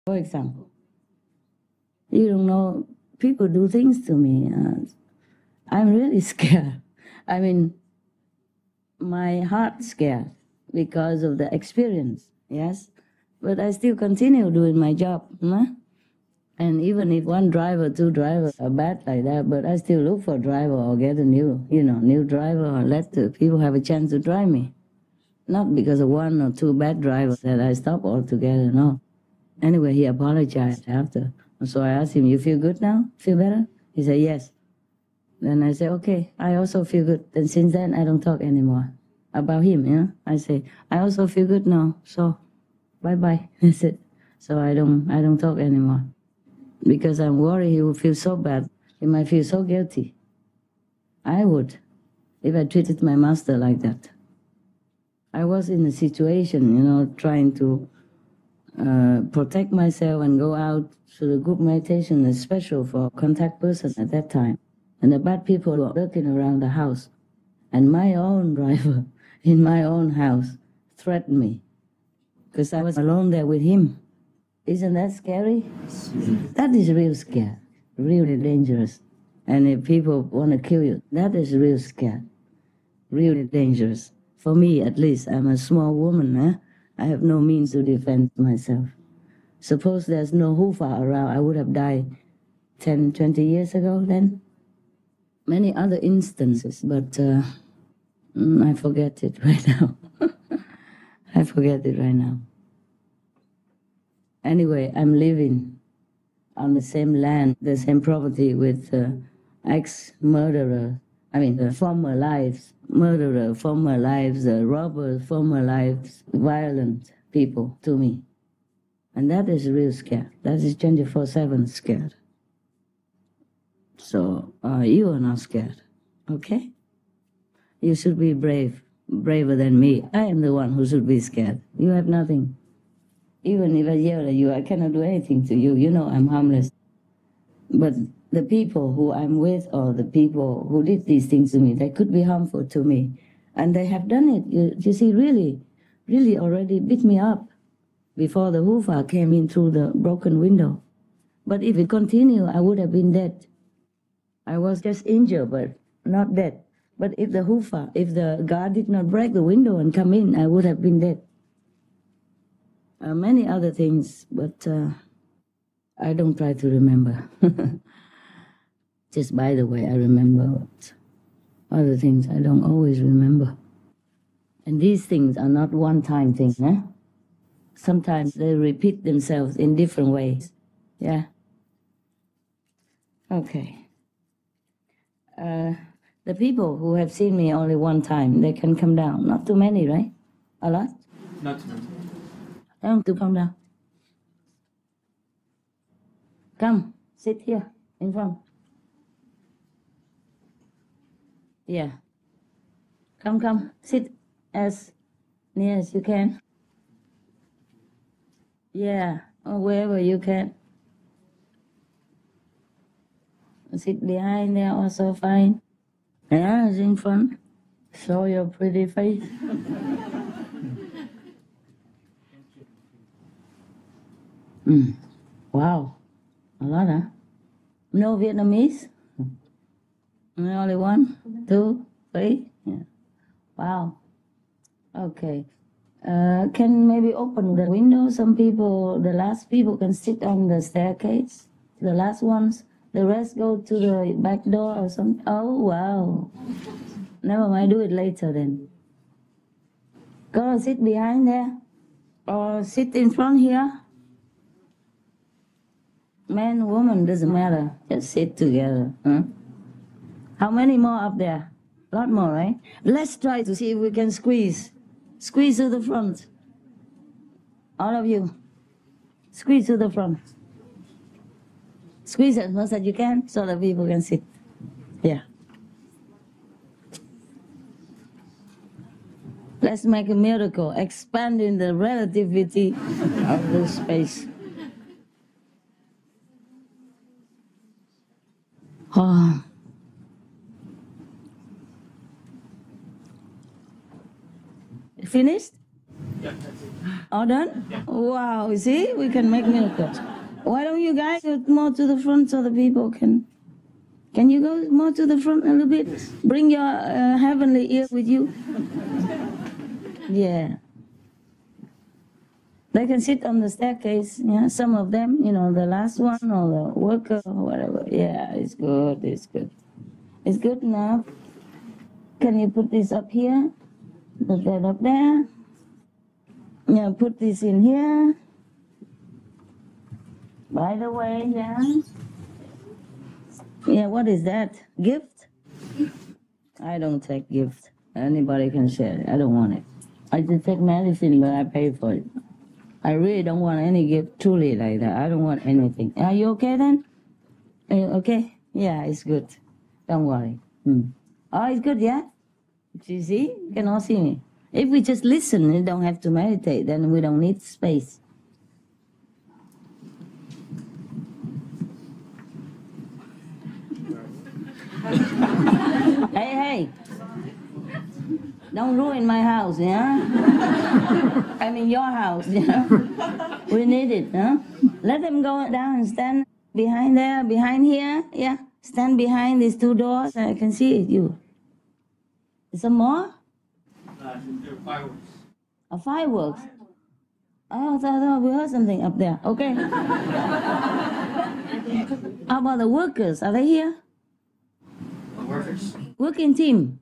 For example, you don't know, people do things to me. I'm really scared. I mean, my heart's scared because of the experience, yes? But I still continue doing my job, huh? And even if one driver, two drivers are bad like that, but I still look for a driver or get a new driver or let the people have a chance to drive me. Not because of one or two bad drivers that I stop altogether, no. Anyway, he apologized after. So I asked him, you feel good now? Feel better? He said, yes. Then I said, okay, I also feel good. Then since then, I don't talk anymore about him, you know. I say, I also feel good now, so bye-bye. That's it. So I don't talk anymore. Because I'm worried he will feel so bad. He might feel so guilty. I would, if I treated my master like that. I was in a situation, you know, trying to protect myself and go out to the group meditation, especially for contact person at that time. And the bad people were lurking around the house. And my own driver in my own house threatened me because I was alone there with him. Isn't that scary? That is real scary, really dangerous. And if people want to kill you, that is real scary, really dangerous. For me, at least, I'm a small woman. I have no means to defend myself. Suppose there's no Hufa around, I would have died 10, 20 years ago then. Many other instances, but I forget it right now. I forget it right now. Anyway, I'm living on the same land, the same property with ex-murderer. I mean, former lives, murderer, former lives, robbers, former lives, violent people to me. And that is real scared. That is 24/7 scared. So you are not scared, okay? You should be brave, braver than me. I am the one who should be scared. You have nothing. Even if I yell at you, I cannot do anything to you. You know I'm harmless. But the people who I'm with or the people who did these things to me, they could be harmful to me. And they have done it, you see, really already beat me up before the Hufa came in through the broken window. But if it continued, I would have been dead. I was just injured, but not dead. But if the Hufa, if the guard did not break the window and come in, I would have been dead. Many other things, but I don't try to remember. Just by the way, I remember, but other things I don't always remember. And these things are not one-time things, eh? Sometimes they repeat themselves in different ways. Yeah? Okay. The people who have seen me only one time, they can come down. Not too many, right? A lot? Not too many. Tell them to come down. Come, sit here in front. Yeah. Come, sit as near as you can. Yeah, or wherever you can. Sit behind there also fine. Yeah, it's in front. Show your pretty face. Wow, a lot, huh? No Vietnamese? Only 1, 2, 3? Yeah. Wow. Okay. Can maybe open the window? Some people, the last people can sit on the staircase. The last ones. The rest go to the back door or something. Oh, wow. Never mind, do it later then. Go sit behind there. Or sit in front here. Man, woman, doesn't matter. Just sit together. Huh? How many more up there? A lot more, right? Let's try to see if we can squeeze. Squeeze to the front. All of you. Squeeze to the front. Squeeze as much as you can so that people can sit. Yeah. Let's make a miracle, expanding the relativity of the space. Oh. Finished? Yeah, that's it. All done? Wow, see, we can make miracles. Why don't you guys go more to the front so the people can... Can you go more to the front a little bit? Bring your heavenly ear with you. Yeah. They can sit on the staircase, yeah, some of them, you know, the last one or the worker or whatever. Yeah, it's good, it's good. It's good enough. Can you put this up here? Put that up there. Yeah, put this in here. By the way, yeah. Yeah, what is that? Gift? I don't take gift. Anybody can share it. I don't want it. I just take medicine, but I pay for it. I really don't want any gift, truly like that. I don't want anything. Are you okay then? Are you okay? Yeah, it's good. Don't worry. Oh, it's good, yeah? You see? You can all see me. If we just listen and don't have to meditate, then we don't need space. Hey. Don't ruin my house, yeah? I mean your house, yeah? We need it, huh? Let them go down and stand behind there, behind here, yeah? Stand behind these two doors, I can see it, you. Some more? Fireworks. Fireworks? Oh, I thought we heard something up there. Okay. How about the workers? Are they here? The workers? Working team.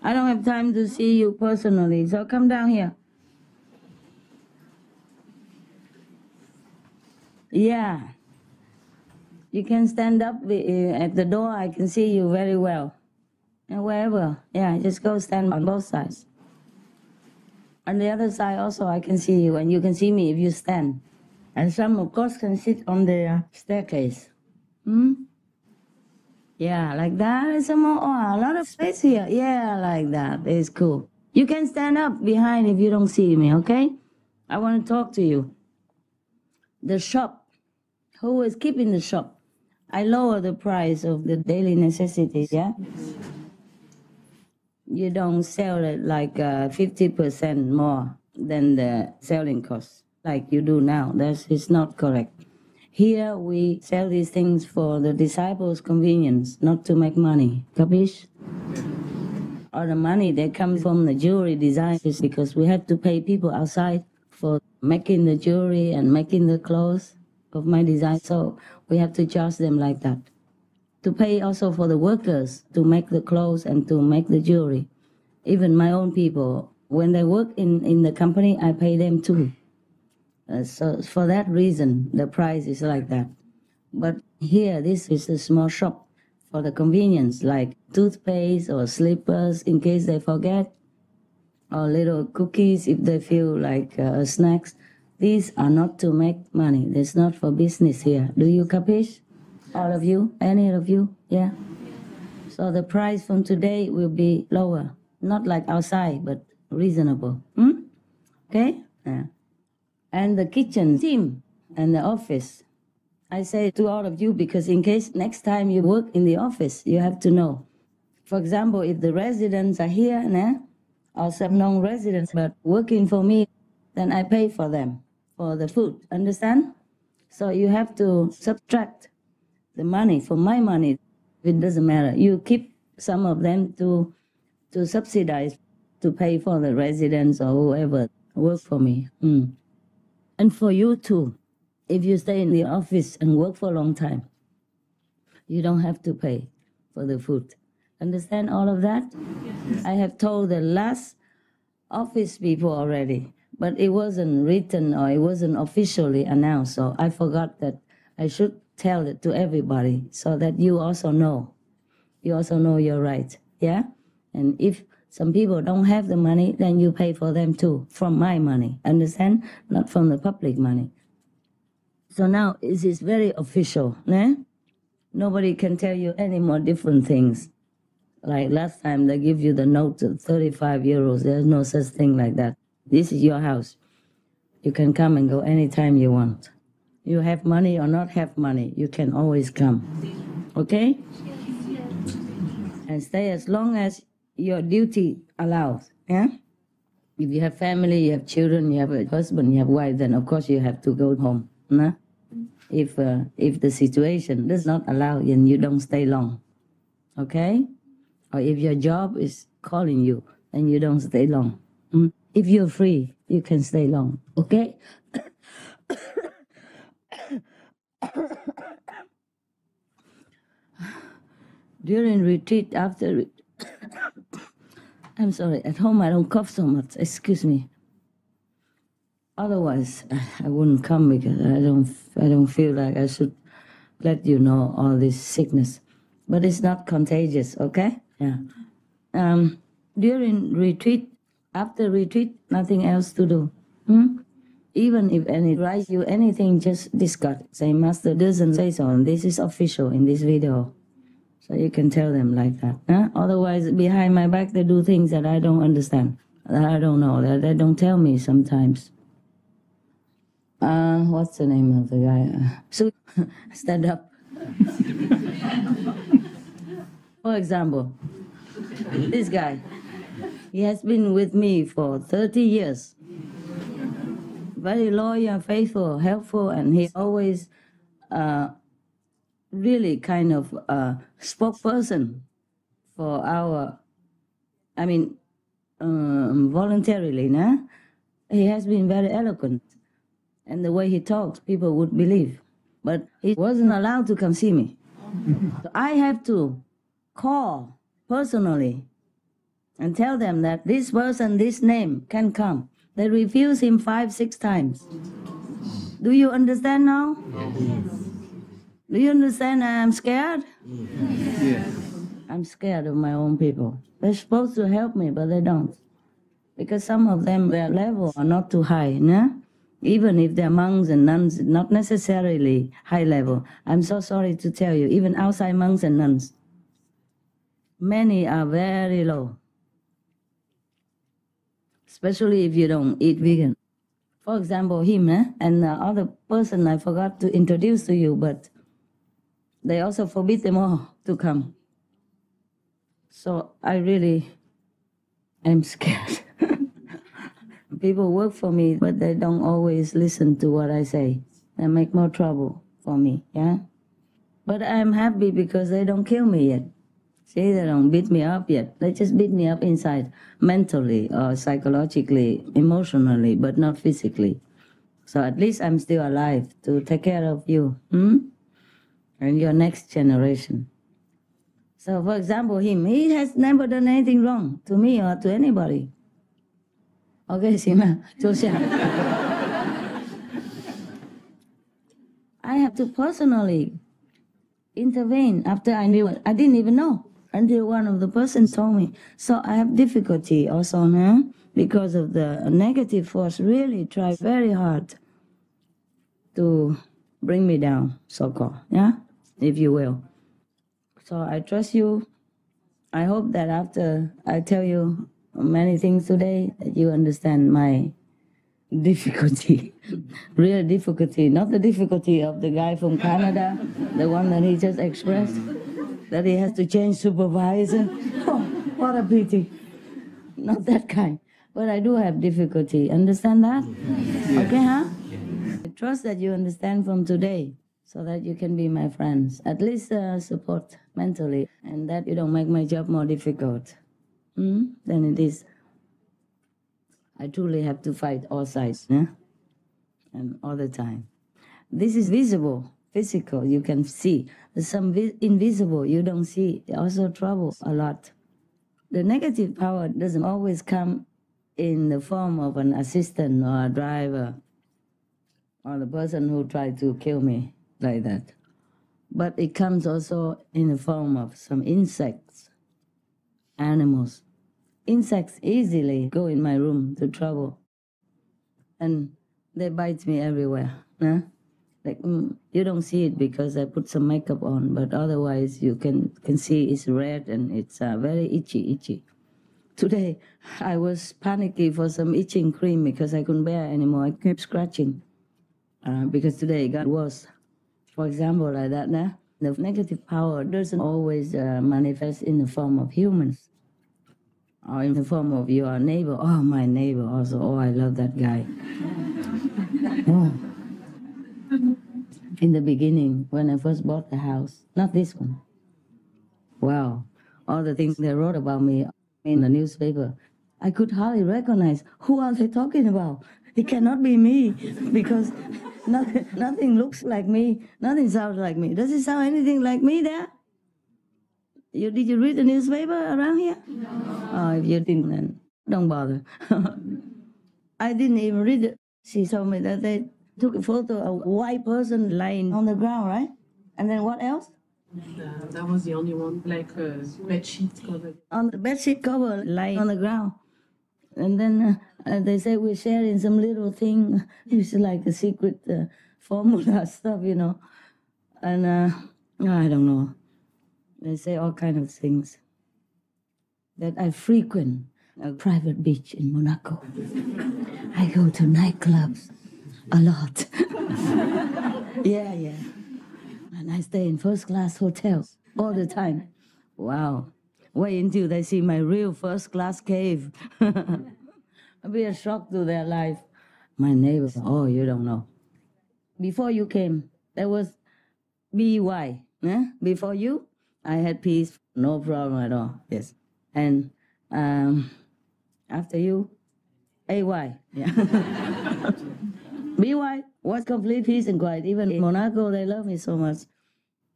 I don't have time to see you personally, so come down here. Yeah. You can stand up at the door. I can see you very well. And wherever. Yeah, just go stand on both sides. On the other side also I can see you, and you can see me if you stand. And some, of course, can sit on the staircase. Yeah, like that. And some more. Oh, a lot of space here. Yeah, like that. It's cool. You can stand up behind if you don't see me, okay? I want to talk to you. The shop. Who is keeping the shop? I lower the price of the daily necessities, yeah? You don't sell it like 50% more than the selling cost, like you do now. That is not correct. Here we sell these things for the disciples' convenience, not to make money. Capish? Or the money that comes from the jewelry design is because we had to pay people outside for making the jewelry and making the clothes of my design. So we have to charge them like that. To pay also for the workers to make the clothes and to make the jewelry. Even my own people, when they work in the company, I pay them too. So for that reason, the price is like that. But here, this is a small shop for the convenience, like toothpaste or slippers in case they forget, or little cookies if they feel like snacks. These are not to make money. It's not for business here. Do you capish? All of you? Any of you? Yeah? So the price from today will be lower. Not like outside, but reasonable. Okay? Yeah. And the kitchen team and the office. I say to all of you because in case next time you work in the office, you have to know. For example, if the residents are here, or some non-residents, but working for me, then I pay for them, for the food. Understand? So you have to subtract the money from my money. It doesn't matter. You keep some of them to subsidize, to pay for the residents or whoever work for me. And for you too. If you stay in the office and work for a long time, you don't have to pay for the food. Understand all of that? Yes. I have told the last office people already, but it wasn't written or it wasn't officially announced, so I forgot that I should tell it to everybody so that you also know. You also know your rights, yeah? And if some people don't have the money, then you pay for them too, from my money, understand? Not from the public money. So now it is very official, Nobody can tell you any more different things. Like last time they give you the note of 35 euros, there's no such thing like that. This is your house. You can come and go anytime you want. You have money or not have money, you can always come. Okay? and stay as long as your duty allows. Yeah. If you have family, you have children, you have a husband, you have wife, then of course you have to go home. No? If the situation does not allow, then you don't stay long. Okay? Or if your job is calling you, then you don't stay long. If you're free, you can stay long. Okay? During retreat, after I'm sorry, at home I don't cough so much, excuse me. Otherwise, I wouldn't come because I don't feel like I should let you know all this sickness. But it's not contagious, okay? Yeah. During retreat, after retreat, nothing else to do. Even if any write you anything, just discard. Say, Master doesn't say so, and this is official in this video. So you can tell them like that. Huh? Otherwise, behind my back, they do things that I don't understand, that I don't know, that they don't tell me sometimes. What's the name of the guy? So, stand up. For example, this guy, he has been with me for 30 years. Very loyal, faithful, helpful, and he always really kind of spokesperson for our, voluntarily, nah? He has been very eloquent. And the way he talks, people would believe. But he wasn't allowed to come see me. So I have to call personally and tell them that this person, this name can come. They refuse him 5-6 times. Do you understand now? Do you understand I'm scared? Yes. I'm scared of my own people. They're supposed to help me, but they don't. Because some of them, their level are not too high, nah? Even if they're monks and nuns, not necessarily high level. I'm so sorry to tell you, even outside monks and nuns, many are very low. Especially if you don't eat vegan. For example, him and the other person I forgot to introduce to you, but they also forbid them all to come. So I really am scared. People work for me, but they don't always listen to what I say. They make more trouble for me, yeah? But I'm happy because they don't kill me yet. See, they don't beat me up yet. They just beat me up inside, mentally or psychologically, emotionally, but not physically. So at least I'm still alive to take care of you, and your next generation. So for example, he has never done anything wrong to me or to anybody. Okay, Sima, I have to personally intervene after I knew it. I didn't even know until one of the persons told me. So I have difficulty also, because of the negative force really try very hard to bring me down, so-called, yeah, if you will. So I trust you. I hope that after I tell you many things today, that you understand my difficulty, real difficulty, not the difficulty of the guy from Canada, the one that he just expressed, that he has to change supervisor. Oh, what a pity. Not that kind. But I do have difficulty. Understand that? Yeah. Okay, huh? Yeah. I trust that you understand from today, so that you can be my friends. At least support mentally, and that you don't make my job more difficult than it is. I truly have to fight all sides, and all the time. This is visible, physical, you can see. There's some invisible, you don't see. It also trouble a lot. The negative power doesn't always come in the form of an assistant or a driver or the person who tried to kill me like that. But it comes also in the form of some insects, animals. Insects easily go in my room to trouble, and they bite me everywhere. Like you don't see it because I put some makeup on, but otherwise you can see it's red and it's very itchy. Today I was panicky for some itching cream because I couldn't bear anymore. I kept scratching because today it got worse. For example, like that, The negative power doesn't always manifest in the form of humans or in the form of your neighbor. Oh, my neighbor also. Oh, I love that guy. Oh. In the beginning, when I first bought the house, not this one. Wow, all the things they wrote about me in the newspaper, I could hardly recognize who are they talking about. It cannot be me because nothing looks like me, nothing sounds like me. Does it sound anything like me there? Did you read the newspaper around here? No. Oh, if you didn't, then don't bother. I didn't even read it. She told me that they took a photo of a white person lying on the ground, right? And then what else? That was the only one, like a bed sheet cover. On the bed sheet cover, lying on the ground. And then they say we're sharing some little thing. It's like a secret formula stuff, you know. And I don't know. They say all kinds of things. That I frequent a private beach in Monaco. I go to nightclubs a lot. Yeah. And I stay in first-class hotels all the time. Wow. Wait until they see my real first-class cave. It'll be a shock to their life. My neighbors, oh, you don't know. Before you came, there was P.2. Before you, I had peace, no problem at all. Yes. And after you, A.Y. Yeah. P.2 was complete peace and quiet. Even in Monaco, they love me so much.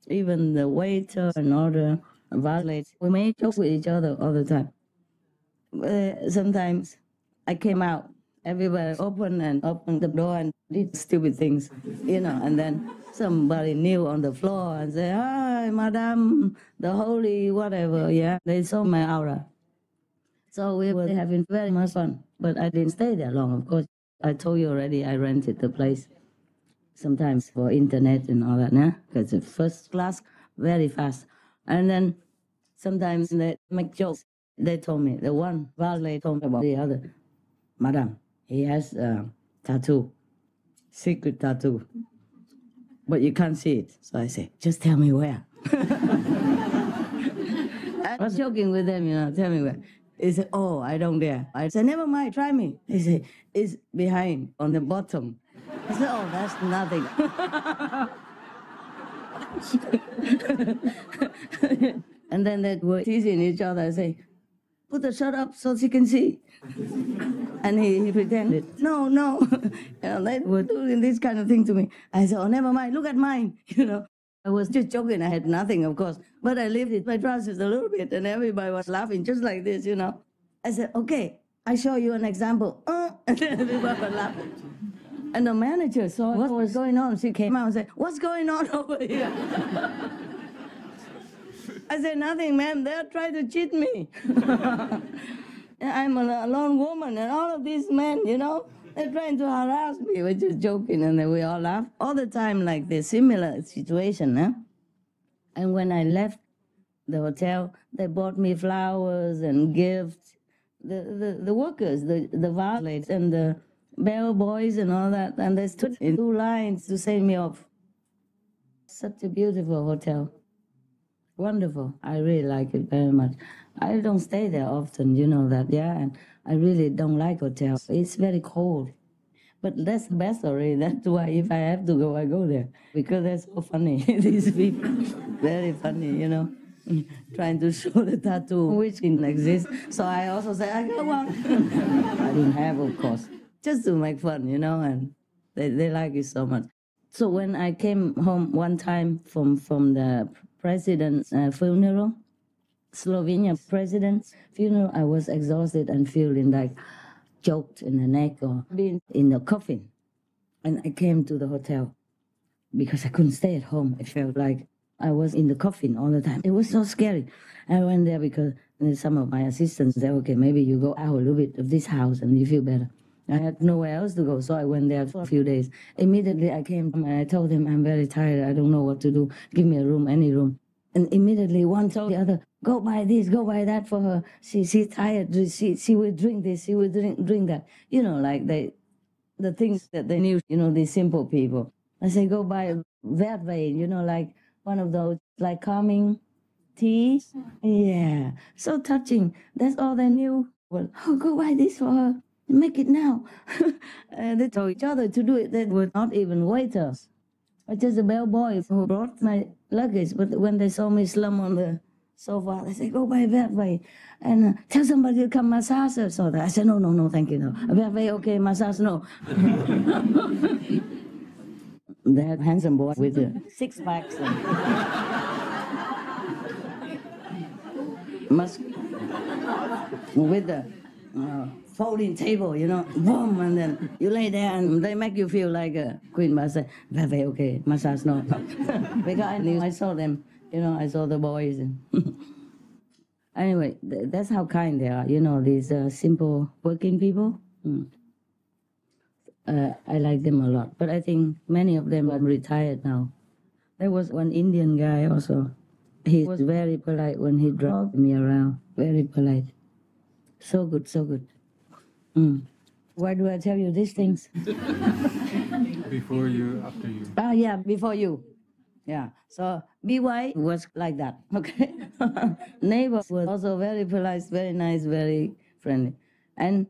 Even the waiter and all the valets, we made jokes with each other all the time. Sometimes I came out, everybody opened the door and did stupid things, you know, and then somebody kneel on the floor and say, "Hi, Madame, the holy whatever," yeah. They saw my aura. So we were having very much fun, but I didn't stay there long, of course. I told you already I rented the place sometimes for internet and all that, because it's first class, very fast. And then sometimes they make jokes. They told me, the one valet told me about the other. "Madam, he has a tattoo, secret tattoo, but you can't see it." So I say, "Just tell me where." I was joking with them, you know, "Tell me where." He said, "Oh, I don't dare." I said, "Never mind, try me." He said, "It's behind, on the bottom." I said, "Oh, that's nothing." And then they were teasing each other. I say, "Put the shirt up so she can see." And he pretended, no. You know, they were doing this kind of thing to me. I said, "Oh, never mind, look at mine." You know, I was just joking. I had nothing, of course. But I lifted my trousers a little bit, and everybody was laughing just like this, you know. I said, "Okay, I show you an example." And then everybody was laughing. And the manager saw what was going on. She came out and said, "What's going on over here?" I said, "Nothing, ma'am. They're trying to cheat me." I'm a lone woman, and all of these men, you know, they're trying to harass me. We're just joking, and then we all laugh all the time like this, similar situation, huh? And when I left the hotel, they bought me flowers and gifts. The workers, the valets and the bellboys and all that, and they stood in 2 lines to send me off. Such a beautiful hotel. Wonderful. I really like it very much. I don't stay there often, you know that, yeah, and I really don't like hotels. It's very cold. But that's the best already. That's why if I have to go, I go there. Because they're so funny, these people. Very funny, you know. Trying to show the tattoo, which didn't exist. So I also said, "I got one." I didn't have, of course. Just to make fun, you know, and they like it so much. So when I came home one time from the president's funeral, Slovenia president's funeral, I was exhausted and feeling like choked in the neck or being in the coffin. And I came to the hotel because I couldn't stay at home. I felt like I was in the coffin all the time. It was so scary. I went there because some of my assistants said, "Okay, maybe you go out a little bit of this house and you feel better." I had nowhere else to go, so I went there for a few days. Immediately I came and I told him, "I'm very tired. I don't know what to do. Give me a room, any room." And immediately one told the other, "Go buy this, go buy that for her. She's tired. She will drink this, she will drink that." You know, like the things that they knew, you know, these simple people. I say, "Go buy that vein, you know, like one of those like calming tea. Yeah, so touching. That's all they knew. Well, oh, go buy this for her. Make it now. And they told each other to do it. They were not even waiters. But just the bellboy who brought my luggage. But when they saw me slump on the sofa, they said, go by that way. And tell somebody to come massage her. So I said, no, thank you, no. That way, okay, massage, no. That handsome boy with the six packs. With the folding table, you know, boom, and then you lay there and they make you feel like a queen. But I say, very okay, massage, no. Because I knew, I saw them, you know, I saw the boys. And anyway, that's how kind they are, you know, these simple working people. I like them a lot, but I think many of them are retired now. There was one Indian guy also. He was very polite when he drove me around, very polite. So good, so good. Why do I tell you these things? Before you, after you. Ah, yeah, before you. Yeah, so P.2 was like that, okay? Neighbor was also very polite, very nice, very friendly. And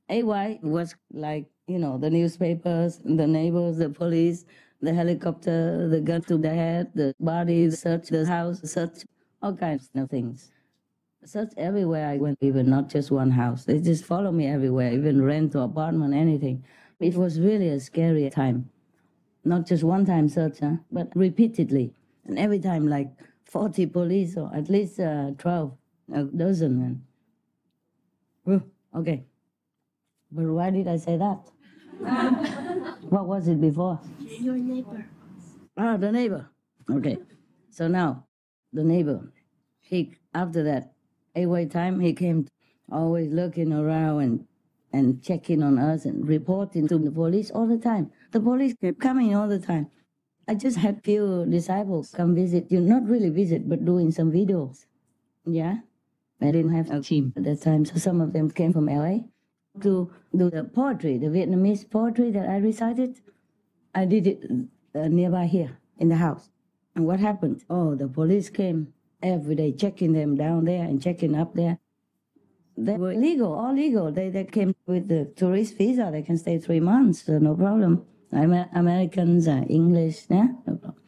A.Y. was like, you know, the newspapers, the neighbors, the police, the helicopter, the gun to the head, the body, search the house, search all kinds of things. Search everywhere I went, even not just one house. They just follow me everywhere, even rent or apartment, anything. It was really a scary time. Not just one time search, but repeatedly. And every time like 40 police or at least 12, a dozen. Okay. But why did I say that? What was it before? Your neighbor. Ah, the neighbor. Okay. So now, the neighbor, after that 8-way time, he came always looking around and checking on us and reporting to the police all the time. The police kept coming all the time. I just had few disciples come visit, not really visit, but doing some videos. Yeah. I didn't have a team at that time, so some of them came from LA to do the poetry, the Vietnamese poetry that I recited. I did it nearby here in the house. And what happened? Oh, the police came every day, checking them down there and checking up there. They were legal, all legal. They came with the tourist visa. They can stay 3 months, so no problem. Americans, English, yeah, no problem.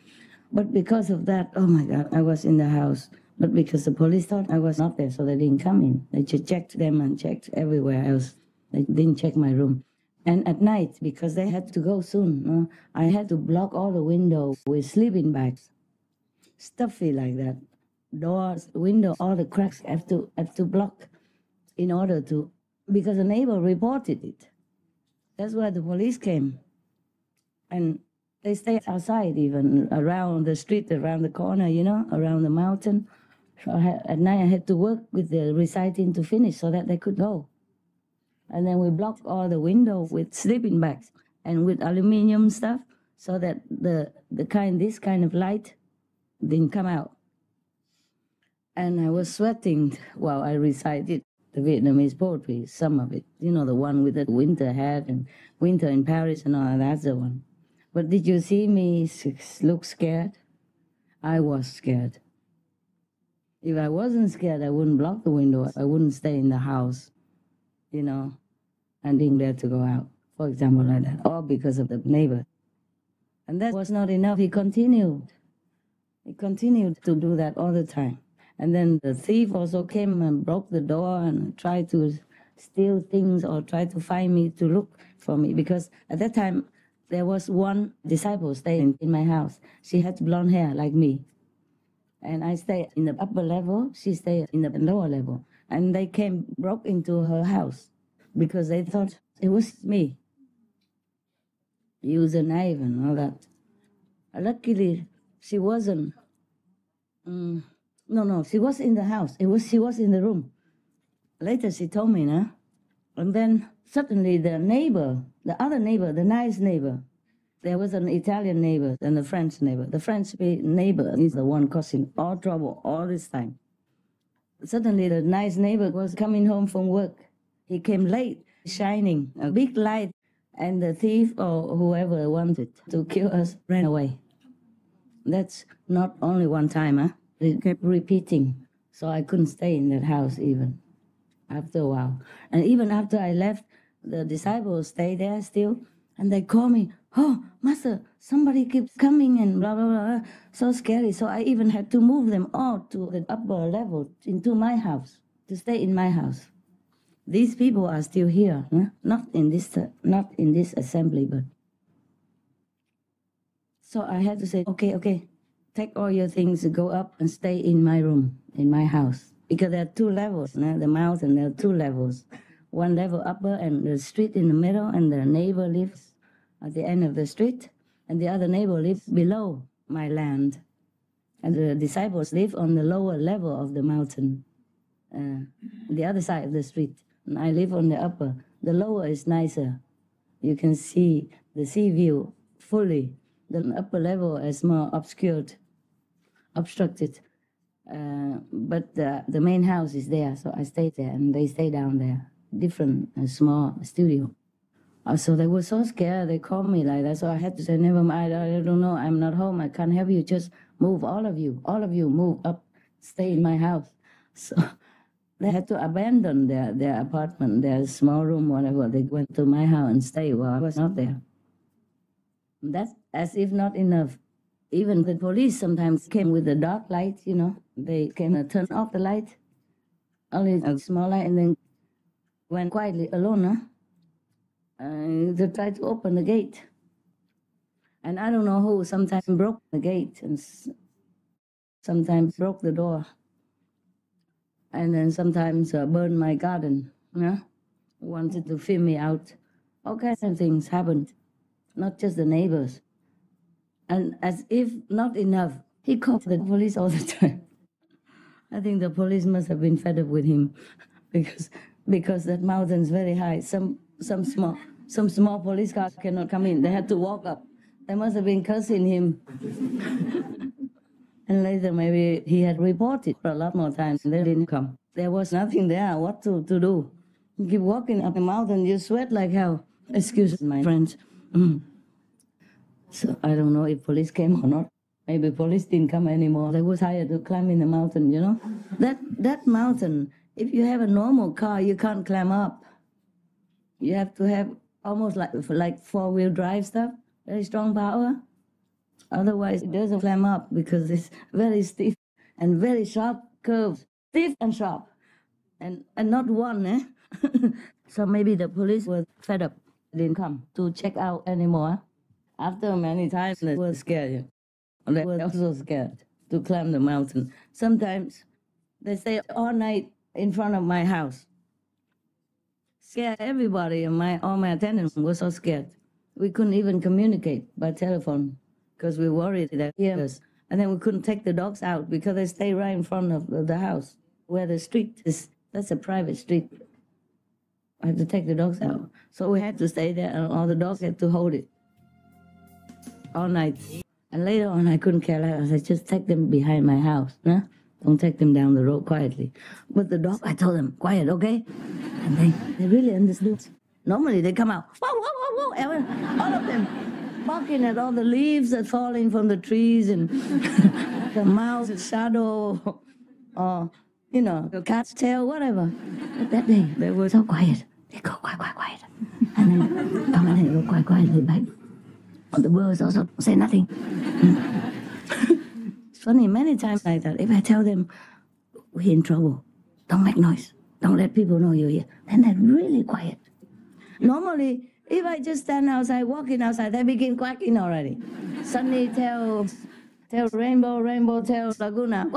But because of that, oh my God, I was in the house. But because the police thought I was not there, so they didn't come in. They just checked them and checked everywhere else. They didn't check my room. And at night, because they had to go soon, I had to block all the windows with sleeping bags. Stuffy like that. Doors, window, all the cracks have to block in order to, because a neighbor reported it. That's why the police came. And they stay outside even, around the street, around the corner, around the mountain. So at night I had to work with the reciting to finish so that they could go. And then we blocked all the windows with sleeping bags and with aluminum stuff so that this kind of light didn't come out. And I was sweating while I recited the Vietnamese poetry, some of it. The one with the winter hat and winter in Paris and all, that's the one. But did you see me look scared? I was scared. If I wasn't scared, I wouldn't block the window. I wouldn't stay in the house, and didn't dare to go out, for example, like that, all because of the neighbor. And that was not enough. He continued. He continued to do that all the time. And then the thief also came and broke the door and tried to steal things or tried to find me to look for me. Because at that time, there was one disciple staying in my house. She had blonde hair like me. And I stayed in the upper level. She stayed in the lower level. And they broke into her house because they thought it was me. Use a knife and all that. Luckily, she wasn't. No, she was in the house. She was in the room. Later, she told me, and then suddenly the neighbor, the other neighbor, the nice neighbor, there was an Italian neighbor and a French neighbor. The French neighbor is the one causing all trouble all this time. Suddenly, the nice neighbor was coming home from work. He came late, shining a big light, and the thief or whoever wanted to kill us ran away. That's not only one time, huh? They kept repeating. So I couldn't stay in that house even after a while. And even after I left, the disciples stay there still. And they call me, oh, Master, somebody keeps coming and blah, blah, blah. So scary. So I even had to move them all to the upper level into my house, to stay in my house. These people are still here, huh? not in this assembly, but. So I had to say, okay, take all your things, go up and stay in my room, in my house. Because there are two levels, the mountain, there are two levels. One level upper and the street in the middle, and the neighbor lives at the end of the street, and the other neighbor lives below my land. And the disciples live on the lower level of the mountain, the other side of the street. And I live on the upper. The lower is nicer. You can see the sea view fully. The upper level is more obscured, obstructed. But the main house is there, so I stayed there, and they stay down there. Different, small studio. So they were so scared, they called me like that, so I had to say, never mind, I don't know, I'm not home, I can't help you, just move, all of you move up, stay in my house. So they had to abandon their apartment, their small room, whatever. They went to my house and stayed while I was not there. That's as if not enough. Even the police sometimes came with a dark light, They came and turned off the light, only a small light, and then went quietly alone, they tried to open the gate. And I don't know who sometimes broke the gate and sometimes broke the door. And then sometimes burned my garden, wanted to film me out. All kinds of things happened, not just the neighbors. And as if not enough, he called the police all the time. I think the police must have been fed up with him because that mountain's very high. Some small police cars cannot come in. They had to walk up. They must have been cursing him. And later maybe he had reported for a lot more times. They didn't come. There was nothing there. What to do? You keep walking up the mountain, you sweat like hell. Excuse my French. So I don't know if police came or not. Maybe police didn't come anymore. They were tired to climb in the mountain, That mountain, if you have a normal car, you can't climb up. You have to have almost like four-wheel drive stuff, very strong power. Otherwise, it doesn't climb up because it's very stiff and very sharp curves. Stiff and sharp. And not one, So maybe the police were fed up. They didn't come to check out anymore. After many times, they were scared. They were also scared to climb the mountain. Sometimes they stay all night in front of my house. Scared everybody, and all my attendants were so scared. We couldn't even communicate by telephone because we worried that they hear us. And then we couldn't take the dogs out because they stay right in front of the house where the street is. That's a private street. I had to take the dogs out. So we had to stay there, and all the dogs had to hold it all night. And later on, I couldn't care less. I said, just take them behind my house. Don't take them down the road quietly. But the dog, I told them, quiet, okay? And they really understood. Normally, they come out, whoa, whoa, whoa, whoa, all of them barking at all the leaves that falling from the trees and the mouse shadow or, the cat's tail, whatever. But that day, they were so quiet. They go quiet. And then come and they go quietly back. The birds also say nothing. It's funny, many times like that. If I tell them, we're in trouble, don't make noise, don't let people know you're here, then they're really quiet. Normally, if I just stand outside, walking outside, they begin quacking already. Sunny tell rainbow tell Laguna.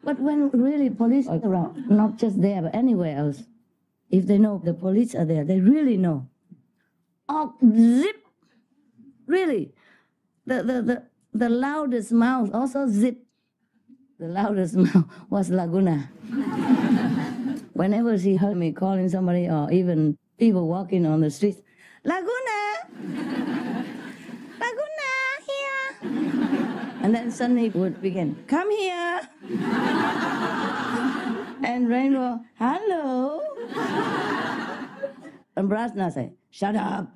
But when really police are around, not just there, but anywhere else, if they know the police are there, they really know. Oh, zip! Really. The loudest mouth also zip. The loudest mouth was Laguna. Whenever she heard me calling somebody or even people walking on the streets, Laguna! Laguna, here! And then suddenly it would begin, come here! And Rainbow, hello! And Brasna say, shut up!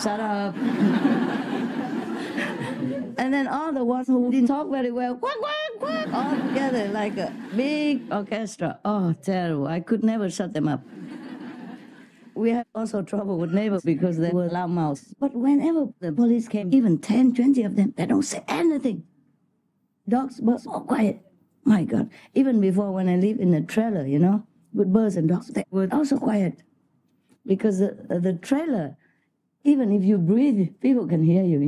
shut up. And then all the ones who didn't talk very well, quack, quack, quack, all together like a big orchestra. Oh, terrible. I could never shut them up. We had also trouble with neighbors because they were loud mouths. But whenever the police came, even 10, 20 of them, they don't say anything. Dogs were so quiet. My God. Even before when I lived in a trailer, with birds and dogs, they were also quiet. Because the trailer, even if you breathe, people can hear you,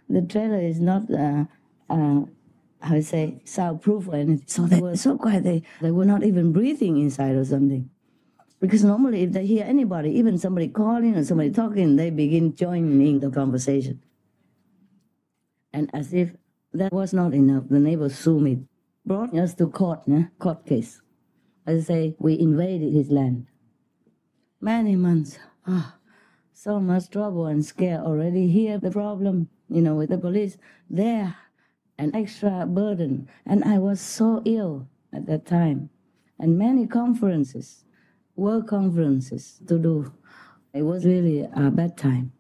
The trailer is not, soundproof or anything. So they were so quiet, they were not even breathing inside or something. Because normally if they hear anybody, even somebody calling or somebody talking, they begin joining in the conversation. And as if that was not enough, the neighbors sued me, brought us to court case. I say, we invaded his land. Many months, so much trouble and scare already. Here the problem, with the police, there, an extra burden. And I was so ill at that time. And many conferences, work conferences to do. It was really a bad time.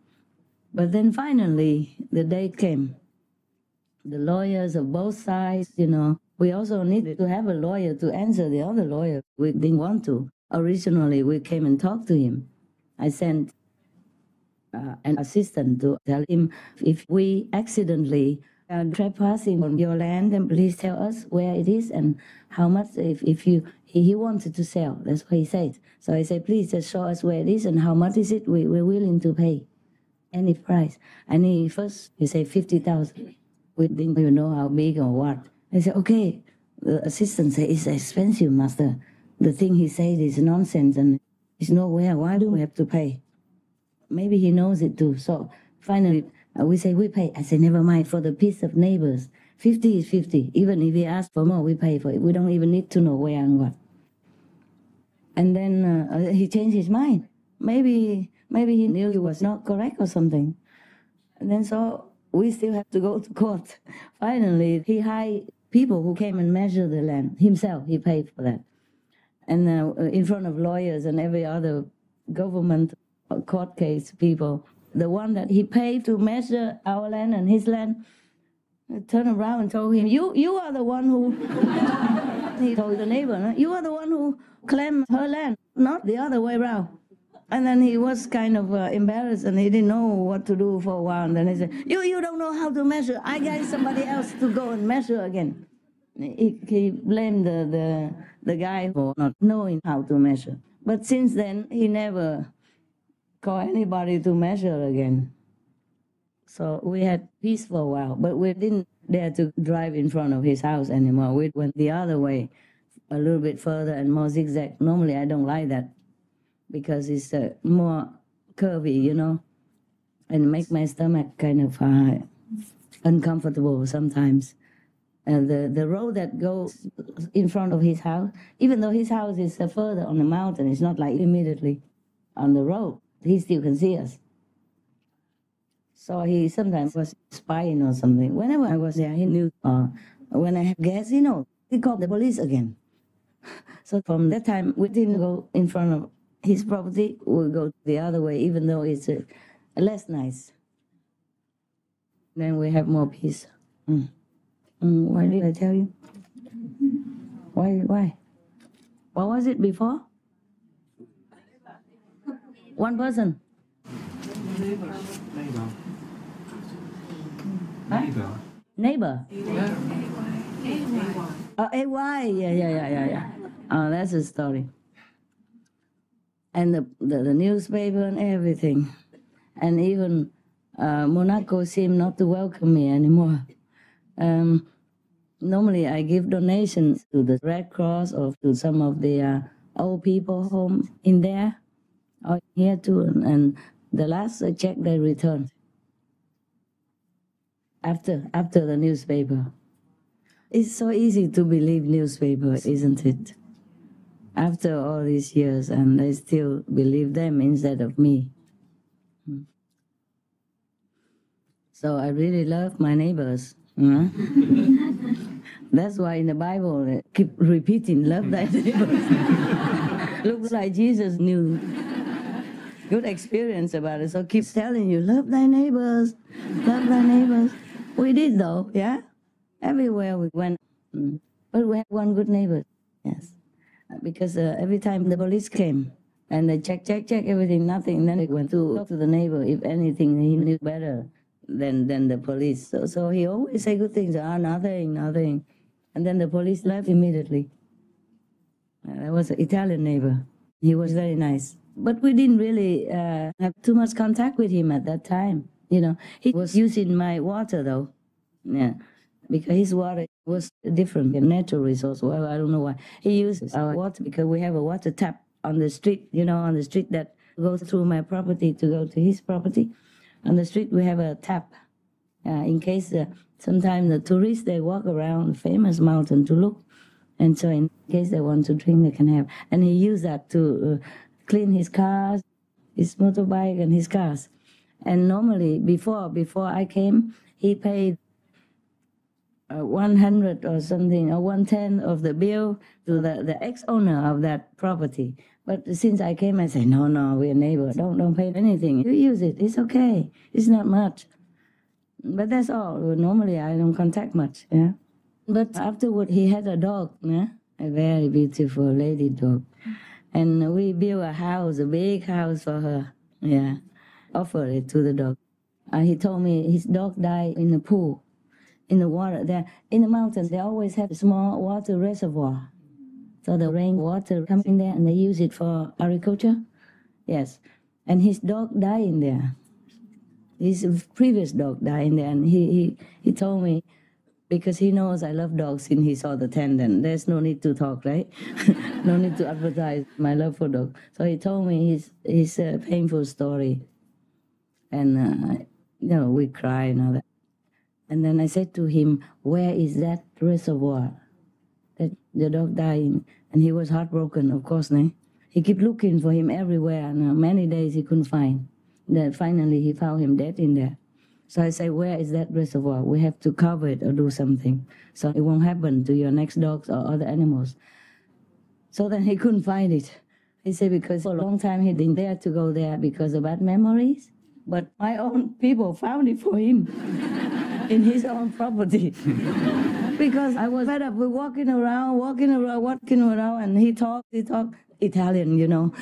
But then finally, the day came. The lawyers of both sides, we also needed to have a lawyer to answer the other lawyer. We didn't want to. Originally, we came and talked to him. I sent an assistant to tell him, if we accidentally are trespassing on your land, then please tell us where it is and how much. He wanted to sell, that's what he said. So I said, please just show us where it is and how much is it. We're willing to pay any price. And he said 50,000. We didn't even know how big or what. I said, okay. The assistant said, it's expensive, master. The thing he said is nonsense and it's nowhere. Why do we have to pay? Maybe he knows it too. So finally, we say, we pay. I say, never mind, for the peace of neighbors. 50 is 50. Even if he asks for more, we pay for it. We don't even need to know where and what. And then he changed his mind. Maybe he knew he was not correct or something. And then so we still have to go to court. Finally, he hired people who came and measured the land. Himself, he paid for that. And in front of lawyers and every other government court case people, the one that he paid to measure our land and his land, turned around and told him, you are the one who, he told the neighbor, you are the one who claimed her land, not the other way around. And then he was kind of embarrassed and he didn't know what to do for a while. And then he said, you don't know how to measure. I got somebody else to go and measure again. He blamed the guy for not knowing how to measure. But since then, he never called anybody to measure again. So we had peace for a while, but we didn't dare to drive in front of his house anymore. We went the other way, a little bit further and more zigzag. Normally, I don't like that because it's more curvy, and make my stomach kind of uncomfortable sometimes. And the road that goes in front of his house, even though his house is further on the mountain, it's not like immediately on the road, he still can see us. So he sometimes was spying or something. Whenever I was there, he knew. When I have gas, he called the police again. So from that time, we didn't go in front of his property. We go the other way, even though it's less nice. Then we have more peace. Why did I tell you? Why? What was it before? One person. Neighbor. Neighbor. Oh, A.Y. Yeah. Oh, that's a story. And the newspaper and everything. And even Monaco seemed not to welcome me anymore. Normally I give donations to the Red Cross or to some of the old people home in there or here too. And the last check they returned after the newspaper. It's so easy to believe newspaper, isn't it? After all these years, and they still believe them instead of me. So I really love my neighbors. That's why in the Bible they keep repeating, love thy neighbors. Looks like Jesus knew. good experience about it. So keep telling you, love thy neighbors, love thy neighbors. We did though, yeah. Everywhere we went, but we had one good neighbor, yes, because every time the police came and they check everything, nothing. Then they went to talk to the neighbor. If anything, he knew better than the police. So he always say good things. Nothing, and then the police left immediately. That was an Italian neighbor. He was very nice. But we didn't really have too much contact with him at that time. You know, he was using my water though. Yeah, because his water was different, a natural resource. Well, I don't know why. He uses our water because we have a water tap on the street, you know, on the street that goes through my property to go to his property. On the street we have a tap in case sometimes the tourists, they walk around the famous mountain to look. And so in case they want to drink, they can have. And he used that to clean his cars, his motorbike and his cars. And normally, before I came, he paid 100 or something, or 1/10 of the bill to the ex-owner of that property. But since I came, I said, no, we're neighbors. Don't pay anything. You use it. It's okay. It's not much. But that's all. Normally, I don't contact much, yeah. But afterward, he had a dog, yeah? A very beautiful lady dog. And we built a house, a big house for her, yeah. Offered it to the dog. He told me his dog died in the pool, in the water. There, in the mountains, they always have a small water reservoir. So the rainwater comes in there and they use it for agriculture. Yes. And his dog died in there. His previous dog died in there. And he told me, because he knows I love dogs and he saw the tent, and there's no need to talk, right? No need to advertise my love for dogs. So he told me his painful story. And, we cry and all that. And then I said to him, where is that reservoir that the dog died in? And he was heartbroken, of course. He kept looking for him everywhere, and many days he couldn't find. Then finally he found him dead in there. So I say, where is that reservoir? We have to cover it or do something so it won't happen to your next dogs or other animals. So then he couldn't find it. He said because for a long time he didn't dare to go there because of bad memories. But my own people found it for him in his own property. Because I was fed up with walking around, and he talked Italian, you know.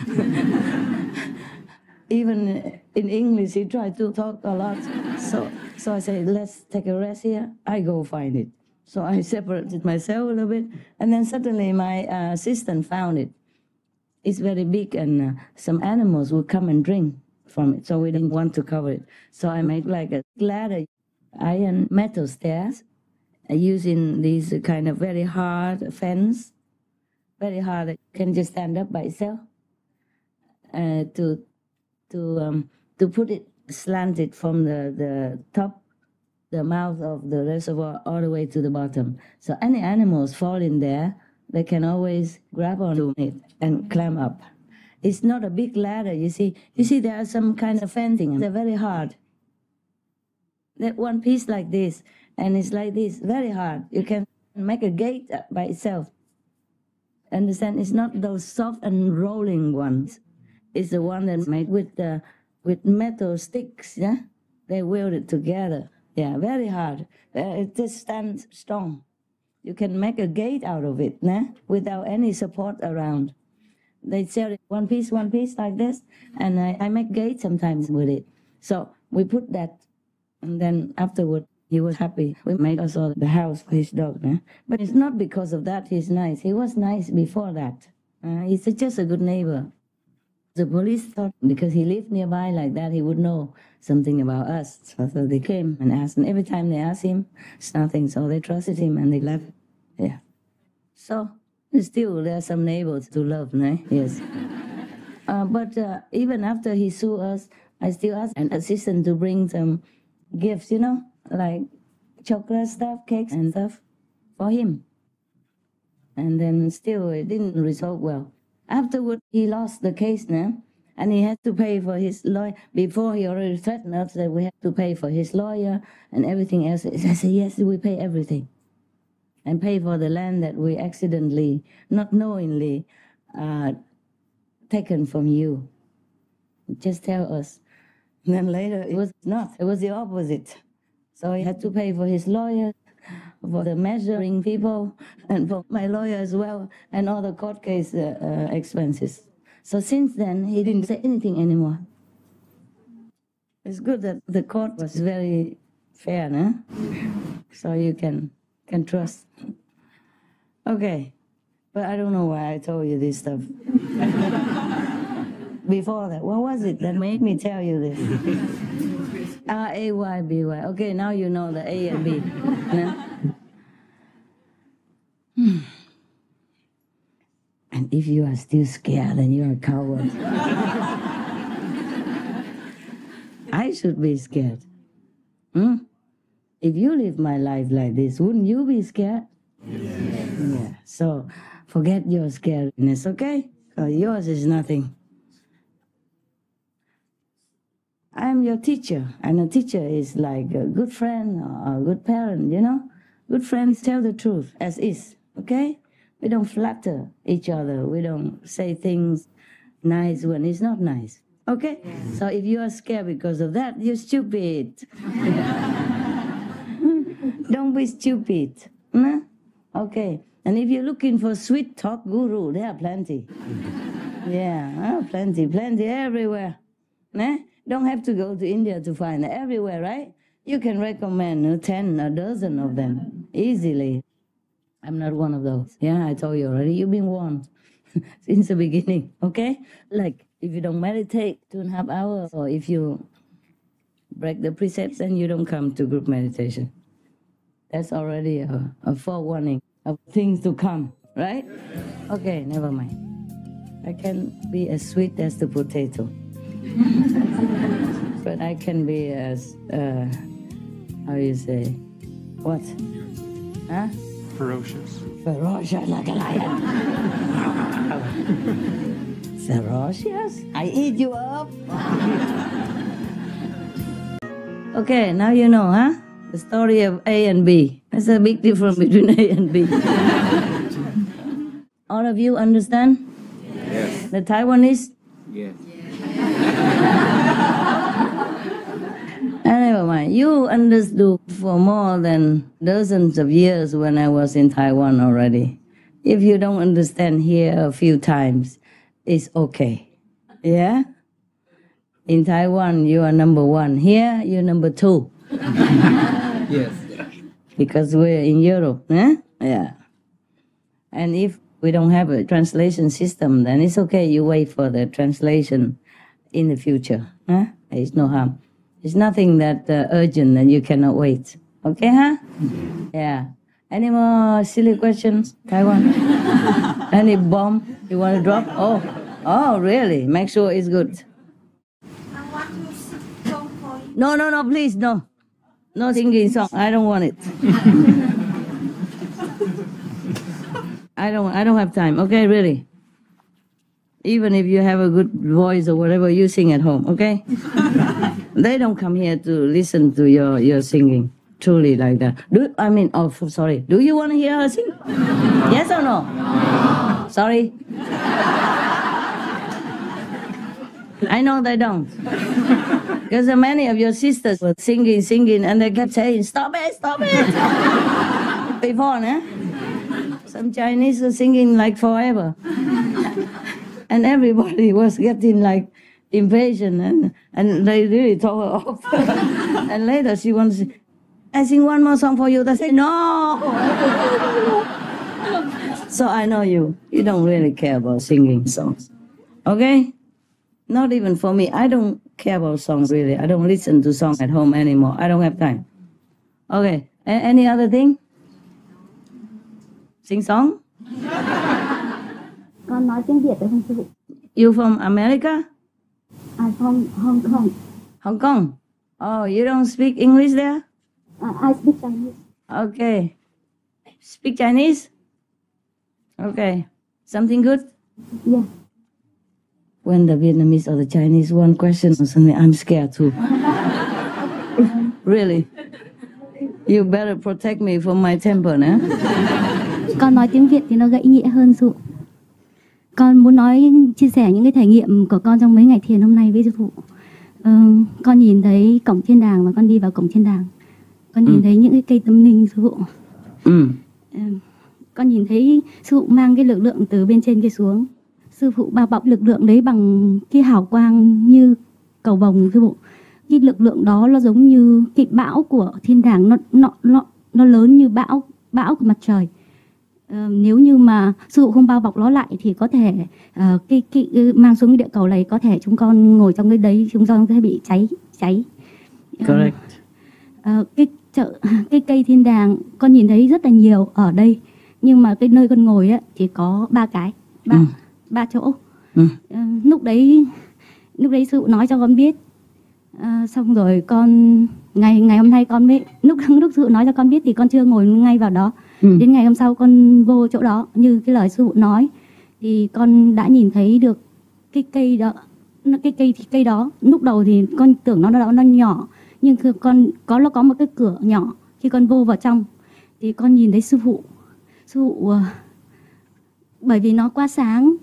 Even in English, he tried to talk a lot. So I said, let's take a rest here. I go find it. So I separated myself a little bit. And then suddenly my assistant found it. It's very big, and some animals will come and drink from it. So we didn't want to cover it. So I made like a ladder, iron metal stairs, using these kind of very hard fence, very hard. It can just stand up by itself to put it slanted from the top, the mouth of the reservoir, all the way to the bottom. So any animals fall in there, they can always grab onto it and climb up. It's not a big ladder, you see. You see, there are some kind of fencing. They're very hard. That one piece like this, and it's like this, very hard. You can make a gate by itself. Understand? It's not those soft and rolling ones. It's the one that's made with metal sticks, yeah? They weld it together. Yeah, very hard. It just stands strong. You can make a gate out of it, nah? Without any support around. They sell it one piece like this, and I make gates sometimes with it. So we put that, and then afterward, he was happy. We made also the house for his dog, nah? But it's not because of that he's nice. He was nice before that. He's just a good neighbor. The police thought because he lived nearby like that, he would know something about us. So they came and asked, and every time they asked him, it's nothing. So they trusted him and they left. Yeah. So still, there are some neighbors to love, no? Yes. But even after he sued us, I still asked an assistant to bring some gifts, you know, like chocolate stuff, cakes and stuff for him. And then still, it didn't resolve well. Afterward, he lost the case now, and he had to pay for his lawyer. Before, he already threatened us that we had to pay for his lawyer and everything else. I said, yes, we pay everything. And pay for the land that we accidentally, not knowingly, taken from you. Just tell us. And then later it was not. It was the opposite. So he had to pay for his lawyer, for the measuring people, and for my lawyer as well, and all the court case expenses. So since then, he didn't say anything anymore. It's good that the court was very fair, no? So you can trust. Okay, but I don't know why I told you this stuff. Before that, what was it that made me tell you this? R-A-Y-B-Y. Okay, now you know the A and B. No? And if you are still scared, then you are a coward. I should be scared. If you live my life like this, wouldn't you be scared? Yes. Yeah. So forget your scaredness, okay? Yours is nothing. I'm your teacher, and a teacher is like a good friend or a good parent, you know? Good friends tell the truth as is, okay? We don't flatter each other. We don't say things nice when it's not nice, okay? Yes. So if you are scared because of that, you're stupid. Don't be stupid, no? Okay, and if you're looking for sweet talk guru, there are plenty. Yeah, plenty everywhere, nah? Don't have to go to India to find it. Everywhere, right? You can recommend 10, a dozen of them easily. I'm not one of those. Yeah, I told you already. You've been warned since the beginning, okay? Like, if you don't meditate 2.5 hours, or if you break the precepts, then you don't come to group meditation. That's already a forewarning of things to come, right? Okay, never mind. I can be as sweet as the potato. But I can be as, how you say, what? Huh? Ferocious. Ferocious like a lion. Ferocious? I eat you up. Okay, now you know, huh? The story of A and B. There's a big difference between A and B. All of you understand? Yes. The Taiwanese? Yes. Never mind. You understood for more than dozens of years when I was in Taiwan already. If you don't understand here a few times, it's okay. Yeah? In Taiwan, you are number 1. Here, you're number 2. Yes. Because we're in Europe, eh? Yeah. And if we don't have a translation system, then it's okay. You wait for the translation in the future. Huh? It's no harm. It's nothing that urgent and you cannot wait. Okay, huh? Yeah. Any more silly questions, Taiwan? Any bomb you want to drop? Oh, really? Make sure it's good. I want to sing song for you. No, please, no. No singing song. I don't want it. I don't have time. Okay, really. Even if you have a good voice or whatever, you sing at home, okay? They don't come here to listen to your singing, truly like that. Do you want to hear her sing? Yes or no? No. Sorry? I know they don't. Because many of your sisters were singing, and they kept saying, stop it. Before, né? Some Chinese were singing like forever. And everybody was getting like impatient, and they really told her off. And later she wants to say, I sing one more song for you. They say, no. So I know you don't really care about singing songs. Okay? Not even for me. I don't care about songs really. I don't listen to songs at home anymore. I don't have time. Okay. Any other thing? Sing song? Con nói tiếng Việt được không sư phụ? You from America? I'm from Hong Kong. Hong Kong? Oh, you don't speak English there? I speak Chinese. Okay. Speak Chinese? Okay. Something good? Yeah. When the Vietnamese or the Chinese one question or something, I'm scared too. Really? You better protect me from my temper, né? Con nói tiếng Việt thì nó gãy nghĩa hơn sư phụ. Con muốn chia sẻ những cái trải nghiệm của con trong mấy ngày thiền hôm nay với sư phụ. Con nhìn thấy cổng thiên đàng và con đi vào cổng thiên đàng. Con nhìn thấy những cái cây tâm linh sư phụ. Con nhìn thấy sư phụ mang cái lực lượng từ bên trên kia xuống. Sư phụ bao bọc lực lượng đấy bằng cái hào quang như cầu vồng sư phụ. Cái lực lượng đó nó giống như cái bão của thiên đàng, nó lớn như bão của mặt trời. Nếu như mà sư phụ không bao bọc nó lại thì có thể mang xuống cái địa cầu này, có thể chúng con ngồi trong cái đấy chúng con sẽ bị cháy. Correct. Cái cây thiên đàng con nhìn thấy rất là nhiều ở đây, nhưng mà cái nơi con ngồi á chỉ có 3 chỗ. Lúc đấy sư phụ nói cho con biết. Xong rồi con ngày hôm nay con mới lúc sư phụ nói cho con biết thì con chưa ngồi ngay vào đó. Đến ngày hôm sau con vô chỗ đó như cái lời sư phụ nói thì con đã nhìn thấy được cái cây đó. Cây đó lúc đầu thì con tưởng nó nhỏ, nhưng nó có một cái cửa nhỏ. Khi con vô vào trong thì con nhìn thấy sư phụ bởi vì nó quá sáng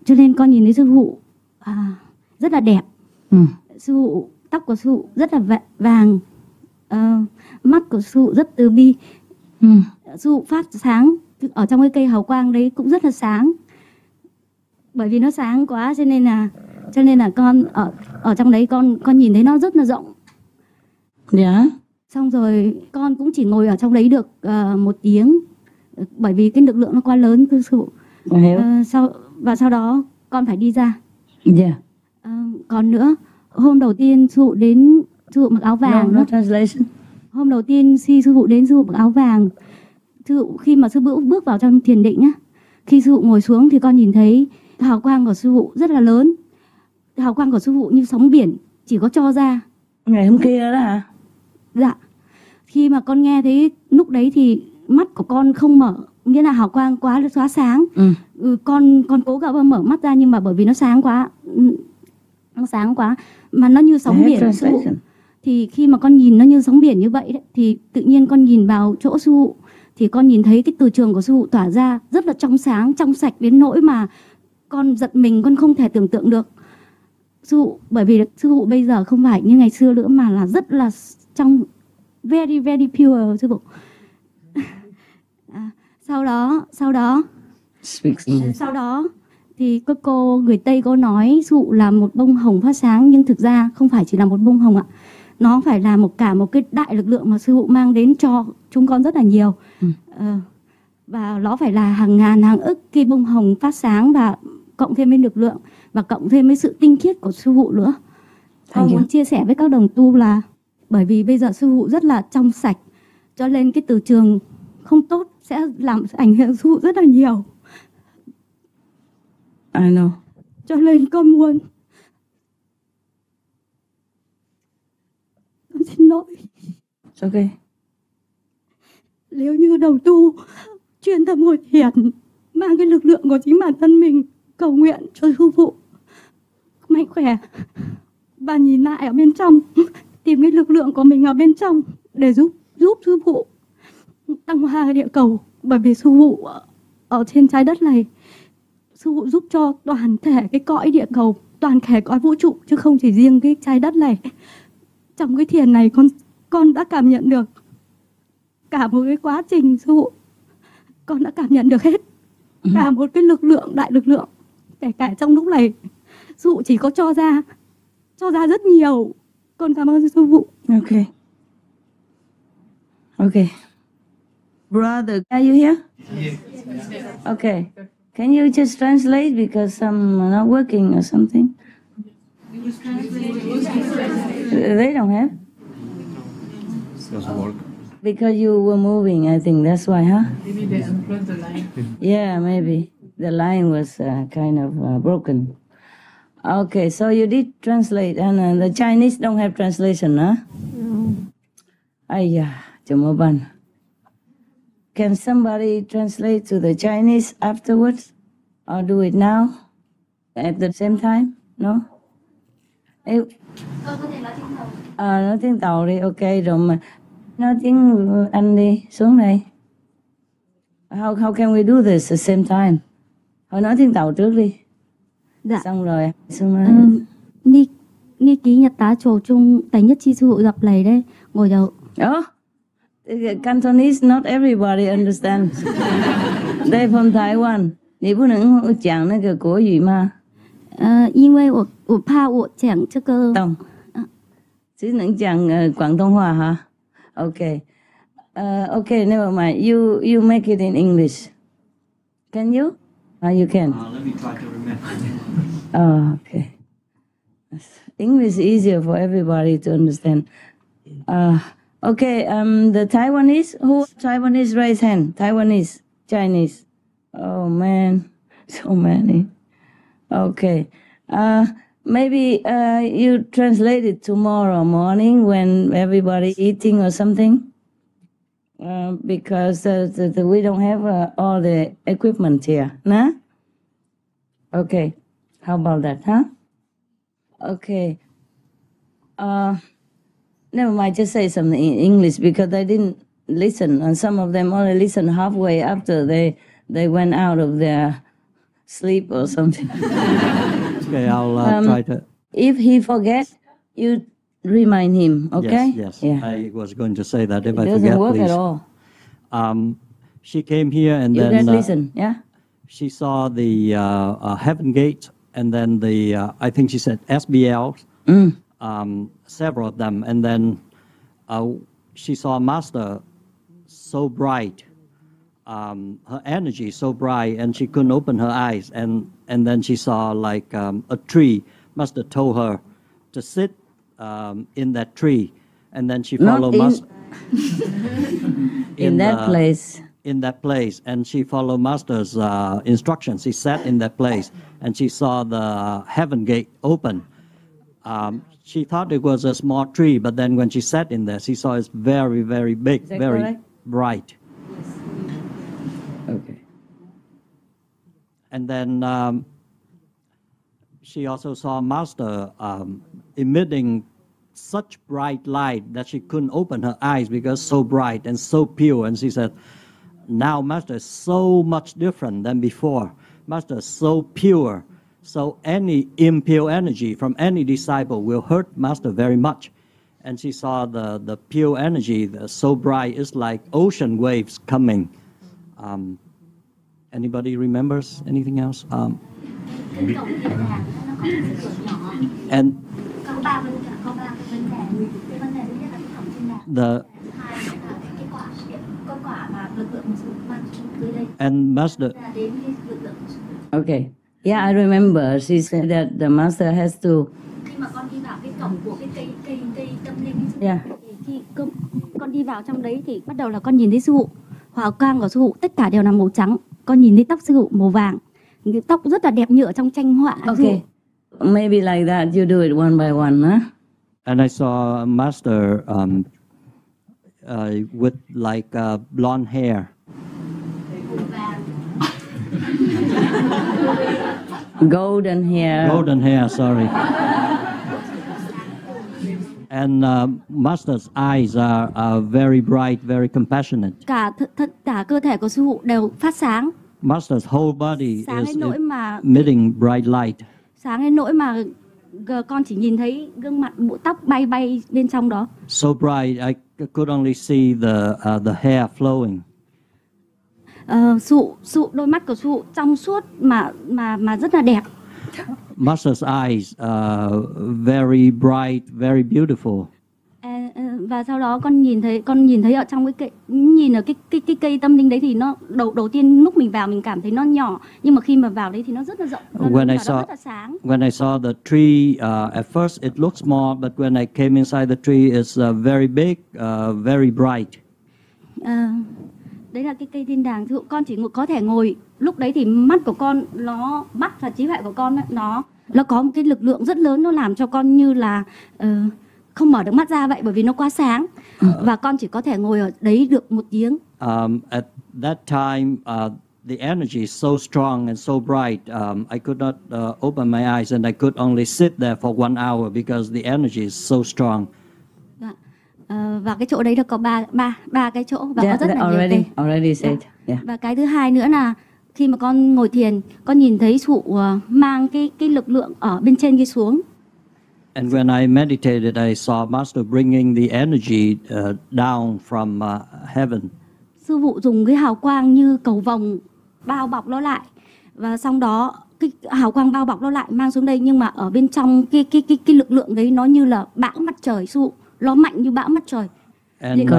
cho nên con nhìn thấy sư phụ rất là đẹp. Sư phụ, tóc của sư phụ rất là vàng, mắt của sư phụ rất từ bi. Sư phụ phát sáng ở trong cái cây hào quang đấy cũng rất là sáng. Bởi vì nó sáng quá cho nên là con ở trong đấy con nhìn thấy nó rất là rộng. Dạ. Xong rồi con cũng chỉ ngồi ở trong đấy được 1 tiếng bởi vì cái lực lượng nó quá lớn thưa sư phụ. Sau đó con phải đi ra. Dạ. Còn nữa, hôm đầu tiên sư phụ mặc áo vàng. No translation. Hôm đầu tiên khi sư phụ đến, sư phụ mặc áo vàng. Khi mà sư phụ bước vào trong thiền định á, khi sư phụ ngồi xuống thì con nhìn thấy hào quang của sư phụ rất là lớn. Hào quang của sư phụ như sóng biển, chỉ có cho ra. Ngày hôm kia đó hả? Dạ. Khi mà con nghe thấy lúc đấy thì mắt của con không mở, nghĩa là hào quang quá sáng. Con cố gắng mở mắt ra nhưng mà bởi vì nó sáng quá mà nó như sóng biển. Thì khi mà con nhìn nó như sóng biển như vậy đấy, thì tự nhiên con nhìn vào chỗ sư phụ thì con nhìn thấy cái từ trường của sư phụ tỏa ra rất là trong sáng, trong sạch đến nỗi mà con giật mình, con không thể tưởng tượng được. Bởi vì sư phụ bây giờ không phải như ngày xưa nữa mà là rất là trong, very very pure sư phụ. Sau đó thì các cô người Tây có nói sư phụ là một bông hồng phát sáng, nhưng thực ra không phải chỉ là một bông hồng ạ. Nó phải là một cái đại lực lượng mà sư phụ mang đến cho chúng con rất là nhiều. Và nó phải là hàng ngàn hàng ức cái bông hồng phát sáng, và cộng thêm với lực lượng và cộng thêm với sự tinh khiết của sư phụ nữa. Con muốn chia sẻ với các đồng tu là bởi vì bây giờ sư phụ rất là trong sạch, cho nên cái từ trường không tốt sẽ làm ảnh hưởng sư phụ rất là nhiều. I know. Cho nên con xin lỗi. It's okay. Nếu như đồng tu chuyên tâm ngồi thiền, mang cái lực lượng của chính bản thân mình cầu nguyện cho sư phụ mạnh khỏe và nhìn lại ở bên trong, tìm cái lực lượng của mình ở bên trong để giúp sư phụ tăng hoa địa cầu. Bởi vì sư phụ ở trên trái đất này, sư phụ giúp cho toàn thể cái cõi địa cầu, toàn thể cõi vũ trụ, chứ không chỉ riêng cái trái đất này. Trong cái thiền này con đã cảm nhận được cả một cái quá trình sư phụ, con đã cảm nhận được hết cả một cái lực lượng, đại lực lượng. Kể cả trong lúc này sư phụ chỉ có cho ra rất nhiều. Con cảm ơn sư phụ. Okay. Brother, are you here? Yes. Okay. Can you just translate because I'm not working or something? They don't have. Doesn't work. Because you were moving, I think that's why, huh? Maybe they unplugged the line. Yeah, maybe. The line was kind of broken. Okay, so you did translate, and the Chinese don't have translation, huh? No. Chumuban. Can somebody translate to the Chinese afterwards? Or do it now? At the same time? No? Con có thể nói tiếng Tàu. Nói tiếng Tàu đi, ok, rồi mà nói tiếng Anh đi, xuống đây. How can we do this at the same time? Thôi nói tiếng Tàu trước đi. Dạ. Xong rồi. Xong rồi. Ni Ni ký nhật tá trồ chung tài nhất chi sư hội gặp này đây. Ngồi đầu. Oh, Cantonese, not everybody understands. They're from Taiwan. 你不能讲那个国语吗？因为我怕我讲这个。懂。只能讲广东话哈。Okay. Okay, never mind. You make it in English. Can you? You can. Let me try to remember. Oh, okay. English is easier for everybody to understand. Okay, the Taiwanese, who Taiwanese raise hand? Taiwanese, Chinese. Oh man, so many. Okay. Maybe you translate it tomorrow morning when everybody eating or something. Because we don't have all the equipment here, nah? Okay, how about that, huh? Okay. Never mind, just say something in English because I didn't listen, and some of them only listened halfway after they went out of their sleep or something. Okay, I'll try to. If he forgets, you remind him, okay? Yes. Yeah. I was going to say that if It I doesn't forget, work please. at all. She came here and You then guys listen, yeah? she saw the Heaven Gate and then the I think she said SBL, several of them, and then she saw Master so bright, her energy so bright, and she couldn't open her eyes, and then she saw like a tree. Master told her to sit in that tree, and then she followed Master in that place. In that place, and she followed Master's instructions. She sat in that place, and she saw the Heaven Gate open. She thought it was a small tree, but then when she sat in there, she saw it's very, very big, very correct? bright. Okay. And then she also saw Master emitting such bright light that she couldn't open her eyes because so bright and so pure. And she said, now Master is so much different than before. Master is so pure. So any impure energy from any disciple will hurt Master very much. And she saw the pure energy, so bright, it's like ocean waves coming. Anybody remembers anything else? And Master. Okay. Yeah, I remember. She said that the Master has to. Yeah. Khi con đi vào trong đấy thì bắt đầu là con nhìn thấy sư phụ, hào quang của sư phụ tất cả đều là màu trắng. Con nhìn thấy tóc sư phụ màu vàng, tóc rất là đẹp như ở trong tranh họa. Okay. Maybe like that. You do it one by one, huh? And I saw Master with like blonde hair. Golden hair. Golden hair, sorry. And Master's eyes are very bright, very compassionate. Cả cơ thể của sư phụ đều phát sáng. Master's whole body Sáng is đến nỗi mà emitting bright light. Sáng đến nỗi mà con chỉ nhìn thấy gương mặt, bộ tóc bay bên trong đó. So bright, I could only see the hair flowing. Đôi mắt của sư phụ trong suốt mà rất là đẹp. Master's eyes are very bright, very beautiful. Và sau đó con nhìn thấy ở trong nhìn ở cái cây tâm linh đấy thì nó đầu tiên lúc mình vào mình cảm thấy nó nhỏ, nhưng mà khi mà vào đấy thì nó rất là rộng, nó rất là sáng. When I saw the tree, at first it looked small, but when I came inside the tree, it's very big, very bright. Đấy là cái cây thiên đàng. Con chỉ có thể ngồi, lúc đấy thì mắt và trí huệ của con nó có một cái lực lượng rất lớn, nó làm cho con như là không mở được mắt ra vậy, bởi vì nó quá sáng. Và con chỉ có thể ngồi ở đấy được một tiếng. At that time, the energy is so strong and so bright. I could not open my eyes, and I could only sit there for 1 hour because the energy is so strong. Và cái chỗ đấy là có ba cái chỗ và có rất là nhiều cây. Already said. Yeah. Và cái thứ hai nữa là khi mà con ngồi thiền, con nhìn thấy sư phụ mang cái lực lượng ở bên trên kia xuống. And when I meditated, I saw Master bringing the energy down from heaven. Sư phụ dùng cái hào quang như cầu vồng bao bọc nó lại, và sau đó cái hào quang bao bọc nó lại mang xuống đây, nhưng mà ở bên trong cái lực lượng đấy nó như là bão mặt trời, sư phụ, nó mạnh như bão mặt trời. And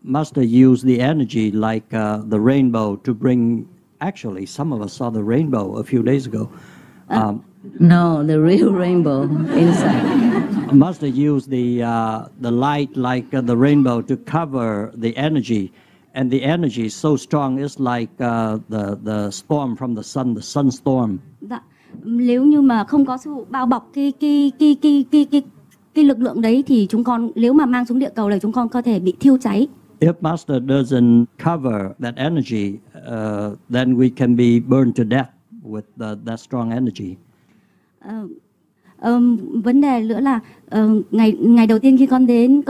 Master used the energy like the rainbow to bring. Actually, some of us saw the rainbow a few days ago. No, the real rainbow inside. Master used the light like the rainbow to cover the energy, and the energy is so strong. It's like the storm from the sun storm. Dạ. Nếu như mà không có sư phụ bao bọc cái lực lượng đấy thì chúng con, nếu mà mang xuống địa cầu này, chúng con có thể bị thiêu cháy. If Master doesn't cover that energy, then we can be burned to death with that strong energy. Vấn đề nữa là ngày đầu tiên khi con đến,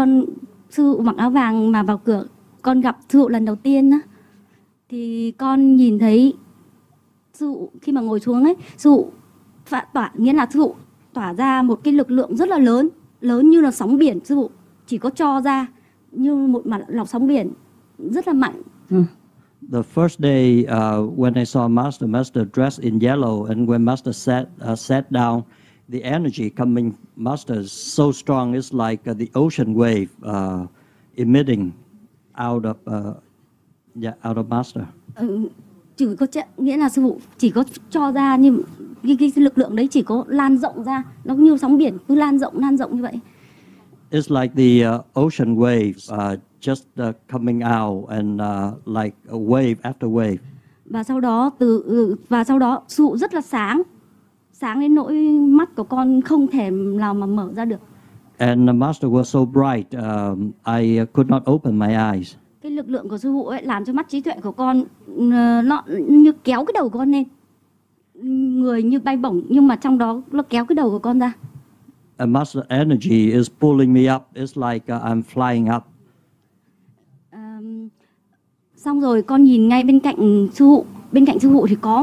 sư phụ mặc áo vàng mà vào cửa, con gặp sư phụ lần đầu tiên á, thì con nhìn thấy sư phụ khi mà ngồi xuống ấy, sư phụ nghĩa là sư phụ tỏa ra một cái lực lượng rất là lớn như là sóng biển. Sư phụ chỉ có cho ra như một mặt lọc sóng biển rất là mạnh. The first day when I saw Master dressed in yellow, and when Master sat down, the energy coming Master is so strong. It's like the ocean wave emitting out of Master. Chỉ có nghĩa là sư phụ chỉ có cho ra, nhưng cái lực lượng đấy chỉ có lan rộng ra, nó như sóng biển cứ lan rộng như vậy. It's like the ocean waves just coming out and like a wave after wave. Và sau đó sư phụ rất là sáng đến nỗi mắt của con không thể nào mà mở ra được. And the Master was so bright, I could not open my eyes. Cái lực lượng của sư phụ ấy làm cho mắt trí tuệ của con nó như kéo cái đầu của con lên, người như bay bổng, nhưng mà trong đó nó kéo cái đầu của con ra. And Master energy is pulling me up. It's like I'm flying up. Xong rồi con nhìn ngay bên cạnh sư phụ. Bên cạnh sư phụ thì có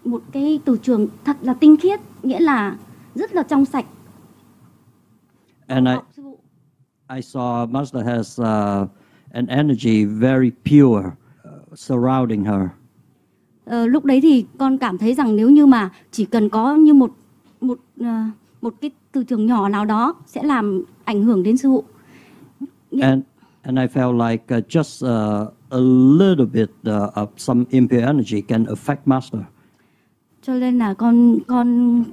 một cái từ trường thật là tinh khiết, nghĩa là rất là trong sạch. And I saw Master has an energy very pure surrounding her. Lúc đấy thì con cảm thấy rằng nếu như mà chỉ cần có như một cái từ trường nhỏ nào đó sẽ làm ảnh hưởng đến sư phụ. And I felt like just a little bit of some impure energy can affect Master. Cho nên là con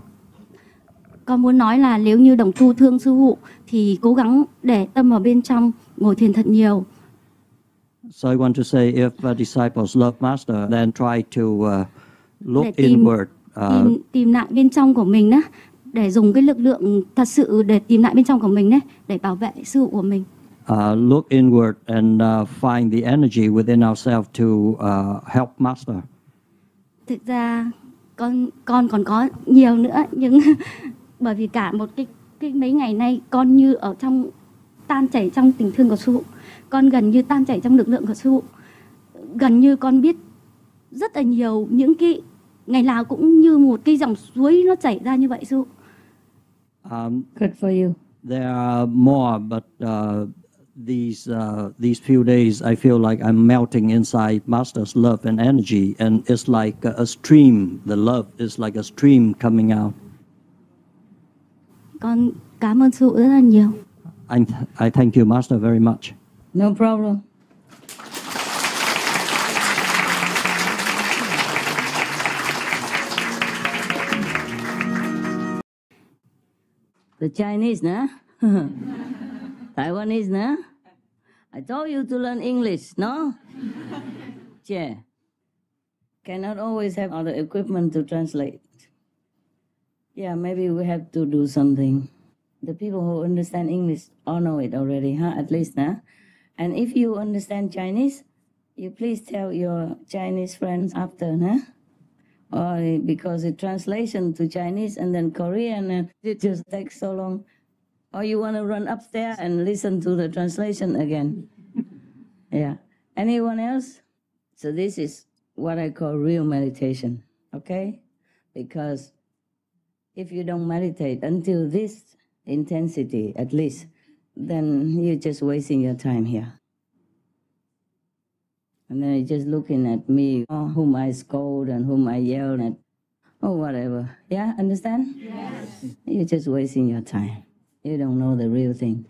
muốn nói là nếu như đồng tu thương sư phụ thì cố gắng để tâm vào bên trong, ngồi thiền thật nhiều. So I want to say, if disciples love Master, then try to look inward. Tìm lại bên trong của mình đó, để dùng cái lực lượng thật sự để tìm lại bên trong của mình đấy, để bảo vệ sư phụ của mình. Look inward and find the energy within ourselves to help Master. Thực ra con còn có nhiều nữa, nhưng bởi vì cả một cái mấy ngày nay con như ở trong tan chảy trong tình thương của sư phụ, con gần như tan chảy trong lực lượng của sư phụ, gần như con biết rất là nhiều những cái ngày nào cũng như một cái dòng suối nó chảy ra như vậy sư phụ. Good for you. There are more, but these few days I feel like I'm melting inside Master's love and energy, and it's like a stream. The love is like a stream coming out. Con cảm ơn sư phụ rất là nhiều. I thank you, Master, very much. No problem. The Chinese, nah? Taiwanese, nah? I told you to learn English, no? Yeah. Cannot always have all the equipment to translate. Yeah, maybe we have to do something. The people who understand English all know it already, huh? At least, nah? And if you understand Chinese, you please tell your Chinese friends after, huh? Or because the translation to Chinese and then Korean, it just takes so long. Or you want to run upstairs and listen to the translation again. Yeah. Anyone else? So this is what I call real meditation, okay? Because if you don't meditate until this intensity, at least, then you're just wasting your time here. And then you're just looking at me, whom I scold and whom I yell at, or whatever. Yeah, understand? Yes. You're just wasting your time. You don't know the real thing.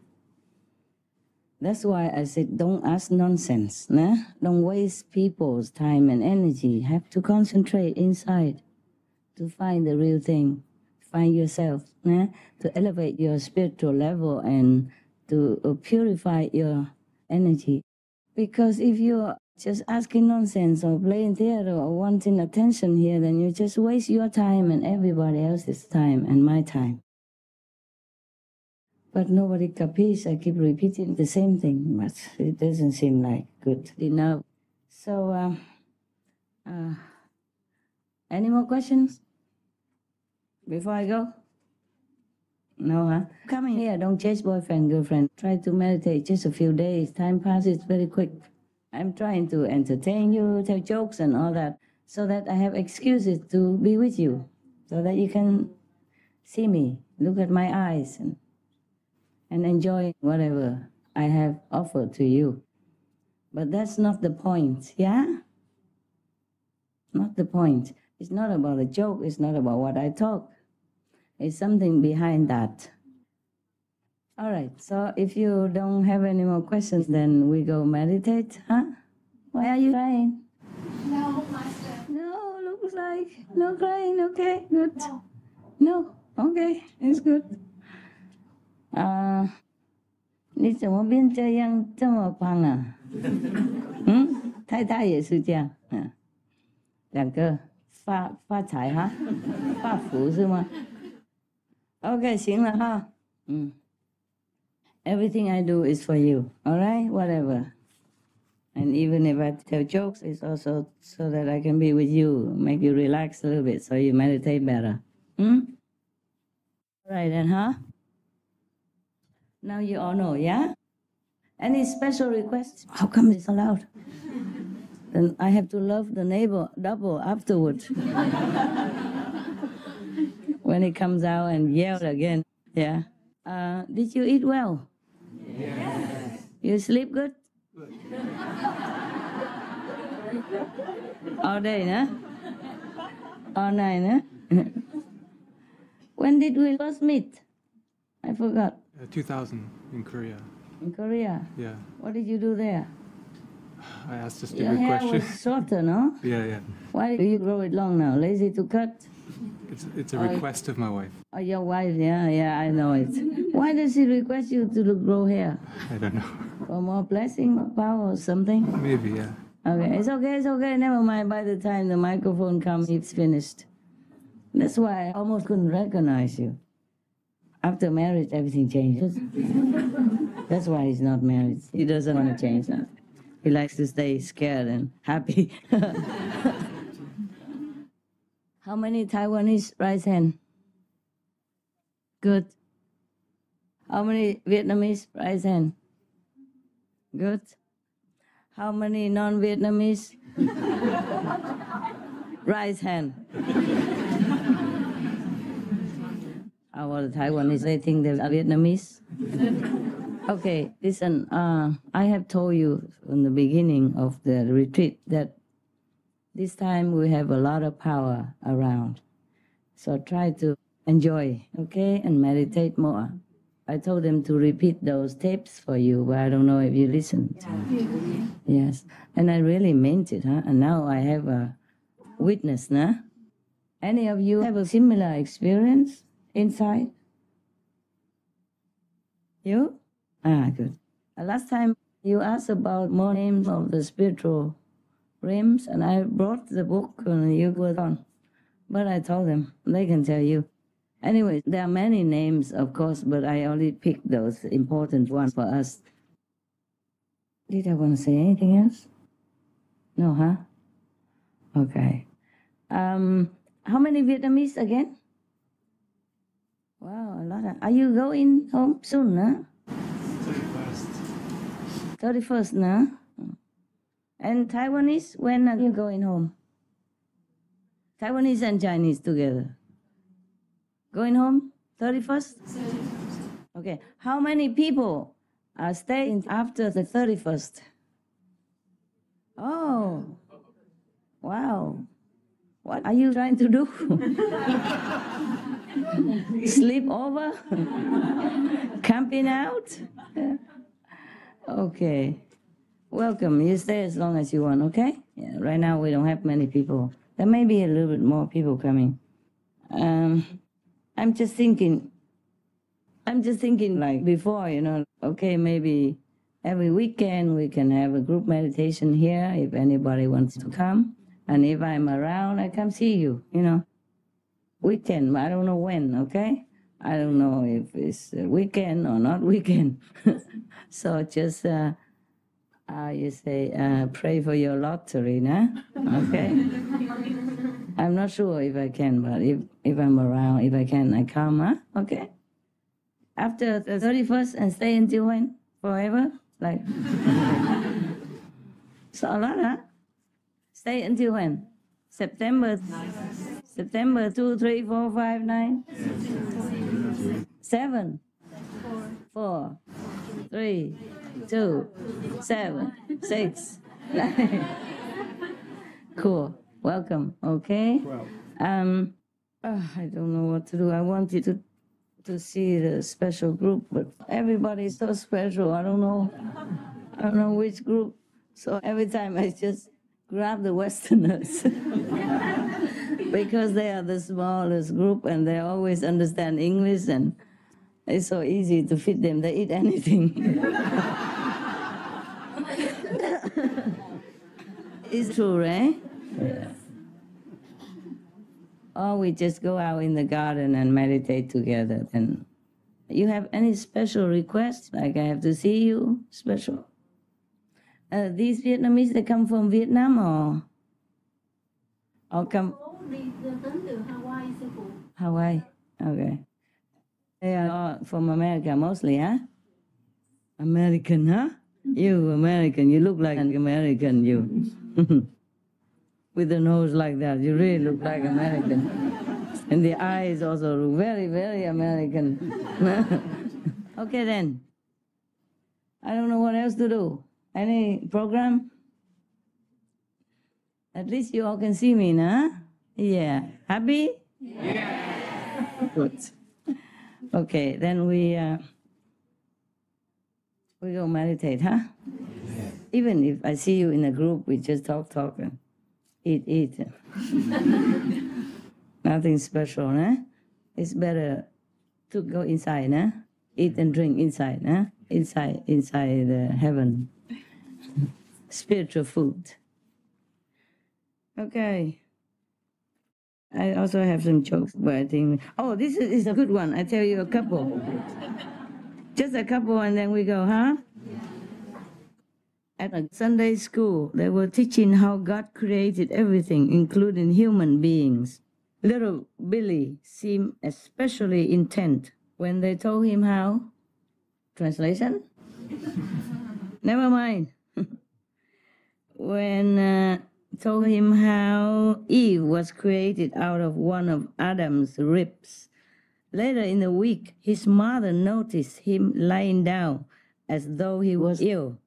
That's why I said, don't ask nonsense. Nah? Don't waste people's time and energy. Have to concentrate inside to find the real thing. Find yourself, nah? To elevate your spiritual level and to purify your energy. Because if you're just asking nonsense or playing theater or wanting attention here, then you just waste your time and everybody else's time and my time. But nobody capiche. I keep repeating the same thing, but it doesn't seem like good enough. So, any more questions before I go? No, huh? Come in here, don't chase boyfriend, girlfriend. Try to meditate just a few days. Time passes very quick. I'm trying to entertain you, tell jokes and all that, so that I have excuses to be with you, so that you can see me, look at my eyes, and enjoy whatever I have offered to you. But that's not the point, yeah? Not the point. It's not about a joke, it's not about what I talk. It's something behind that. All right, so if you don't have any more questions, then we go meditate, huh? Why are you crying? No, Master. No, looks like no crying, okay, good. No, okay, it's good. 你怎么变这样这么胖啊？太太也是这样，两个发财哈，发福是吗？ OK， 行了哈，Everything I do is for you, all right? Whatever. And even if I tell jokes, it's also so that I can be with you, make you relax a little bit, so you meditate better. All right then, huh? Now you all know, yeah? Any special requests? How come it's allowed? Then I have to love the neighbor double afterwards. When he comes out and yells again, yeah. Did you eat well? Yes. You sleep good? Good. All day, no? All night, no? When did we first meet? I forgot. 2000 in Korea. In Korea? Yeah. What did you do there? I asked a Your stupid hair question. was shorter, no? Yeah. Why do you grow it long now? Lazy to cut? It's a request of my wife. Oh, your wife, yeah, I know it. Why does she request you to grow hair? I don't know. For more blessing, power, or something? Maybe, yeah. Okay, it's okay, never mind. By the time the microphone comes, it's finished. That's why I almost couldn't recognize you. After marriage, everything changes. That's why he's not married. He doesn't want to change that. He likes to stay scared and happy. How many Taiwanese raise hand? Good. How many Vietnamese raise hand? Good. How many non-Vietnamese raise hand? How about the Taiwanese? They think they're Vietnamese. Okay, listen. I have told you from the beginning of the retreat that this time we have a lot of power around. So try to enjoy, okay, and meditate more. I told them to repeat those tapes for you, but I don't know if you listened. Yes, and I really meant it, huh? And now I have a witness, nah? Any of you have a similar experience inside? You? Good. Last time you asked about more names of the spiritual realms, and I brought the book when you were gone. But I told them, they can tell you. Anyway, there are many names, of course, but I only picked those important ones for us. Did I want to say anything else? No, huh? Okay. How many Vietnamese again? Wow, a lot. Are you going home soon, huh? 31st, no? And Taiwanese, when are you going home? Taiwanese and Chinese together. Going home? 31st? Okay. How many people are staying after the 31st? Oh, wow. What are you trying to do? Sleep over? Camping out? Okay. Welcome. You stay as long as you want, okay? Yeah, right now we don't have many people. There may be a little bit more people coming. I'm just thinking like before, okay, maybe every weekend we can have a group meditation here if anybody wants to come. And if I'm around, I come see you, Weekend, but I don't know when, okay? I don't know if it's weekend or not weekend. So just, you say, pray for your lottery, nah? Okay? I'm not sure if I can, but if I'm around, if I can, I come, huh? Okay? After the 31st and stay until when? Forever? Like, so a lot, huh? Stay until when? September 2, 3, 4, 5, 9? 7? 4, 3, 2, 7, 6, 9. Cool. Welcome. Okay. I don't know what to do. I wanted to see the special group, but everybody's so special. I don't know which group. So every time I just grab the Westerners because they are the smallest group and they always understand English and it's so easy to fit them. They eat anything. It's true, right? Yeah. Or we just go out in the garden and meditate together. And you have any special requests? Like I have to see you special? These Vietnamese, they come from Vietnam or come? Hawaii. Okay. They are from America mostly, huh? American, huh? You American, you look like an American, you. With the nose like that, you really look like American. And the eyes also look very, very American. Okay then. I don't know what else to do. Any program? At least you all can see me, nah? Yeah. Happy? Yeah. Good. Okay, then we go meditate, huh? Yeah. Even if I see you in a group, we just talk and eat. Nothing special, nah? It's better to go inside, nah? Eat and drink inside, nah? Inside the heaven. Spiritual food. Okay. I also have some jokes, but I think, this is a good one. I tell you a couple. Just a couple and then we go, huh? At a Sunday school, they were teaching how God created everything, including human beings. Little Billy seemed especially intent when they told him how. Translation? Never mind. When told him how Eve was created out of one of Adam's ribs. Later in the week, his mother noticed him lying down as though he was ill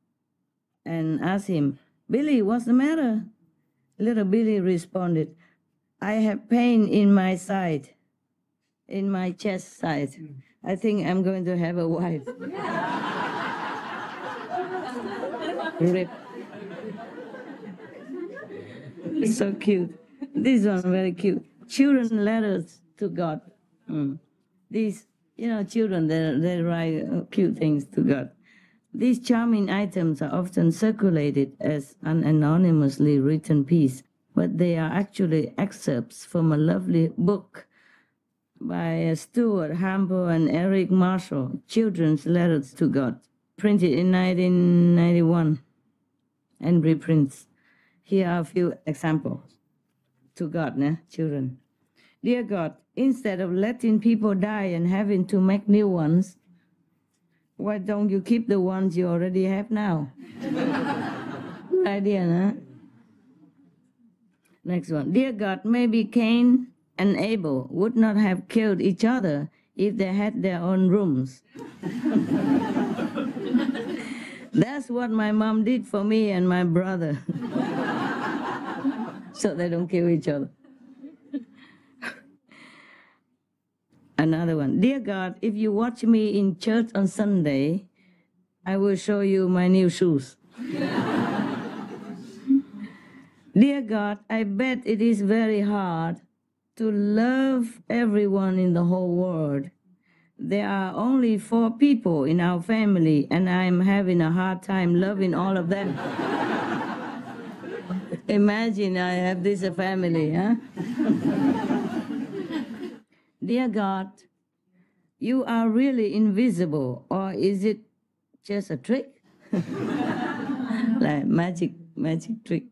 and asked him, "Billy, what's the matter?" Little Billy responded, "I have pain in my side, in my chest side. I think I'm going to have a wife." Rib. So cute. This one very cute. Children letters to God. These, children, they write cute things to God. These charming items are often circulated as an anonymously written piece, but they are actually excerpts from a lovely book by Stuart Hamble and Eric Marshall, Children's Letters to God, printed in 1991 and reprints. Here are a few examples. To God, children. Dear God, instead of letting people die and having to make new ones, why don't you keep the ones you already have now? Good idea, huh? Next one. Dear God, maybe Cain and Abel would not have killed each other if they had their own rooms. That's what my mom did for me and my brother. So they don't kill each other. Another one. Dear God, if you watch me in church on Sunday, I will show you my new shoes. Dear God, I bet it is very hard to love everyone in the whole world. There are only 4 people in our family, and I'm having a hard time loving all of them. Imagine I have this family, huh? Dear God, you are really invisible, or is it just a trick? Like magic trick.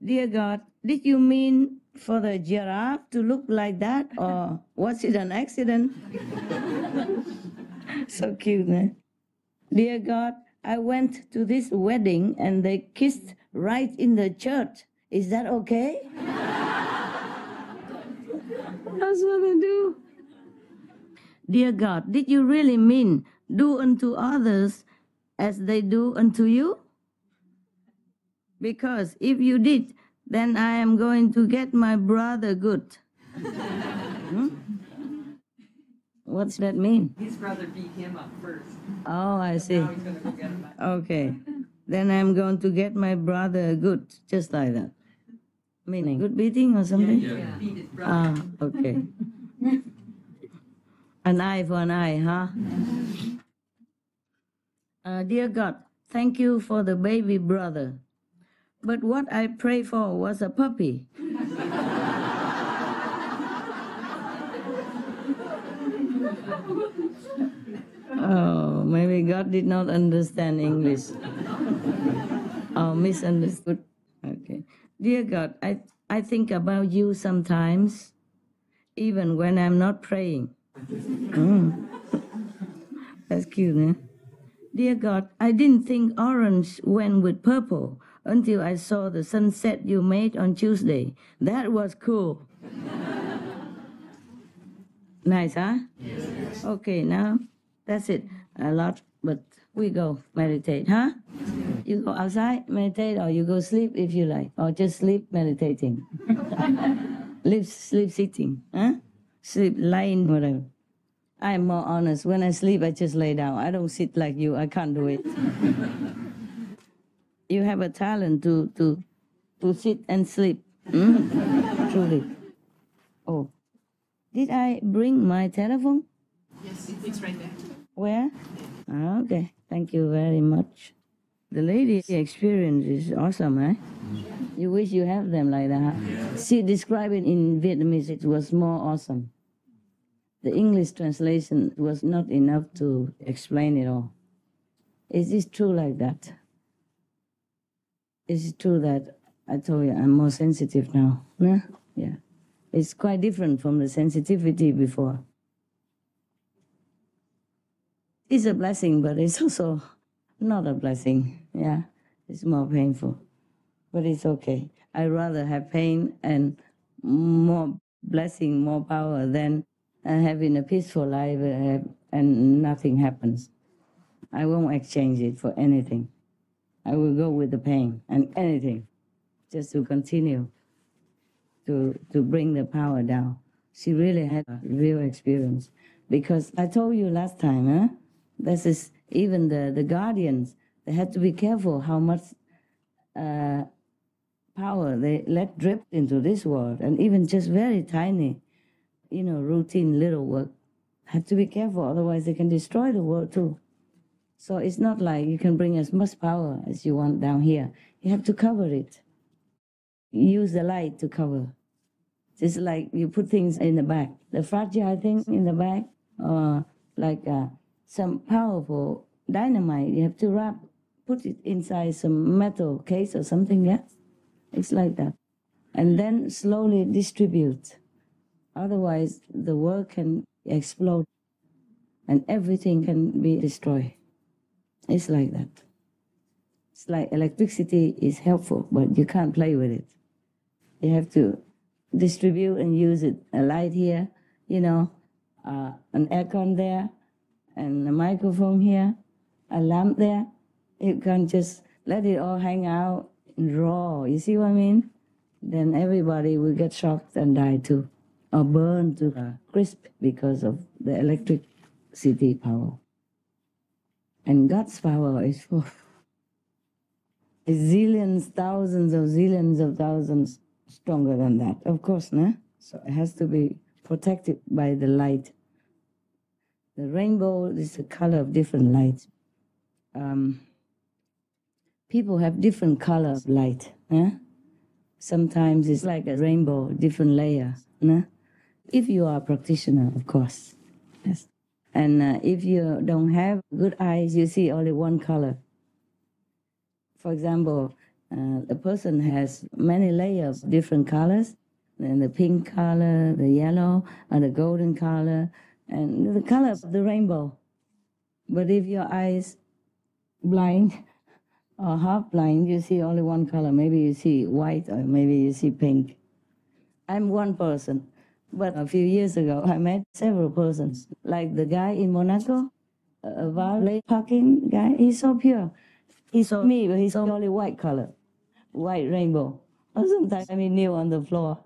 Dear God, did you mean for the giraffe to look like that, or was it an accident? So cute, man. Dear God, I went to this wedding and they kissed right in the church. Is that okay? That's what they do. Dear God, did you really mean do unto others as they do unto you? Because if you did, then I am going to get my brother good. What's that mean? His brother beat him up first. Oh, I see. Now he's going to go get him back. Okay. Then I'm going to get my brother good, just like that. Meaning, good beating or something? Yeah. Beat his brother. Ah, okay. An eye for an eye, huh? Dear God, thank you for the baby brother. But what I prayed for was a puppy. Oh, maybe God did not understand English. Oh, misunderstood. Okay. Dear God, I think about you sometimes, even when I'm not praying. That's cute, eh? Dear God, I didn't think orange went with purple until I saw the sunset you made on Tuesday. That was cool. Nice, huh? Yes. Okay, now that's it. A lot, but we go meditate, huh? You go outside, meditate, or you go sleep if you like, or just sleep meditating. Sleep sitting, huh? Sleep lying, whatever. I'm more honest. When I sleep, I just lay down. I don't sit like you. I can't do it. You have a talent to sit and sleep. Truly. Oh, did I bring my telephone? Yes, it's right there. Where? Okay. Thank you very much. The lady's experience is awesome, eh? You wish you have them like that. She described it in Vietnamese. It was more awesome. The English translation was not enough to explain it all. Is this true like that? Is it true that I told you I'm more sensitive now? No? Yeah. It's quite different from the sensitivity before. It's a blessing, but it's also not a blessing. Yeah. It's more painful. But it's okay. I'd rather have pain and more blessing, more power than having a peaceful life and nothing happens. I won't exchange it for anything. I will go with the pain and anything, just to continue to bring the power down. She really had a real experience. Because I told you last time, huh? This is even the guardians, they had to be careful how much power they let drip into this world, and even just very tiny, routine little work. Have to be careful, otherwise they can destroy the world too. So it's not like you can bring as much power as you want down here. You have to cover it. Use the light to cover. Just like you put things in the bag, the fragile thing in the bag, or like some powerful dynamite, you have to put it inside some metal case or something, yeah? It's like that. And then slowly distribute. Otherwise, the world can explode and everything can be destroyed. It's like that. It's like electricity is helpful, but you can't play with it. You have to distribute and use it. A light here, an aircon there, and a microphone here, a lamp there. You can't just let it all hang out raw. You see what I mean? Then everybody will get shocked and die too, or burn to a crisp because of the electricity power. And God's power is zillions, thousands of zillions of thousands stronger than that, of course, no? So it has to be protected by the light. The rainbow is the color of different lights. People have different color of light. Sometimes it's like a rainbow, different layer. If you are a practitioner, of course. Yes. And if you don't have good eyes, you see only one color. For example, a person has many layers, different colors, and the pink color, the yellow, and the golden color, and the color of the rainbow. But if your eyes blind or half blind, you see only one color. Maybe you see white or maybe you see pink. I'm one person, but a few years ago I met several persons, like the guy in Monaco, a valet parking guy. He's so pure. He saw me, but he saw only white color, white rainbow. Or sometimes I kneel on the floor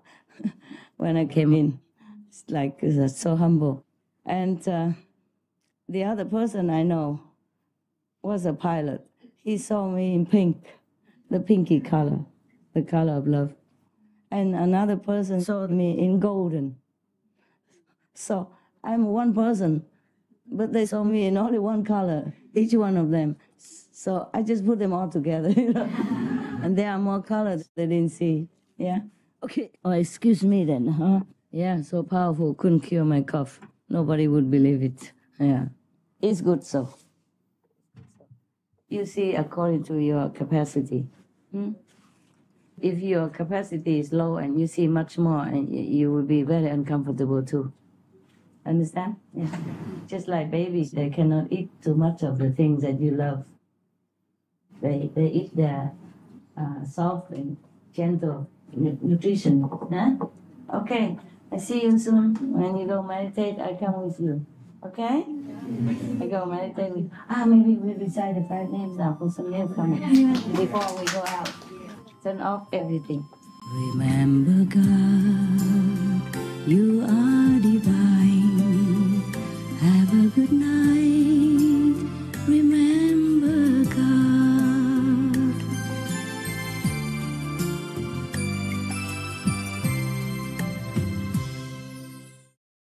when I came in. It's like it's so humble. And the other person I know was a pilot. He saw me in pink, the pinky color, the color of love. And another person saw me in golden. So I'm one person, but they saw me in only one color, each one of them. So I just put them all together, and there are more colors they didn't see. Yeah. Okay. Oh, excuse me then, huh? Yeah, so powerful. Couldn't cure my cough. Nobody would believe it. Yeah. It's good so. You see according to your capacity. If your capacity is low and you see much more, and you will be very uncomfortable too. Understand? Yeah. Just like babies, they cannot eat too much of the things that you love. They eat their soft and gentle nutrition. Huh? Okay. I see you soon. When you go meditate, I come with you. Okay? I go meditate with maybe we recite the 5 names now for some names coming before we go out. Turn off everything. Remember God, you are divine. Have a good night.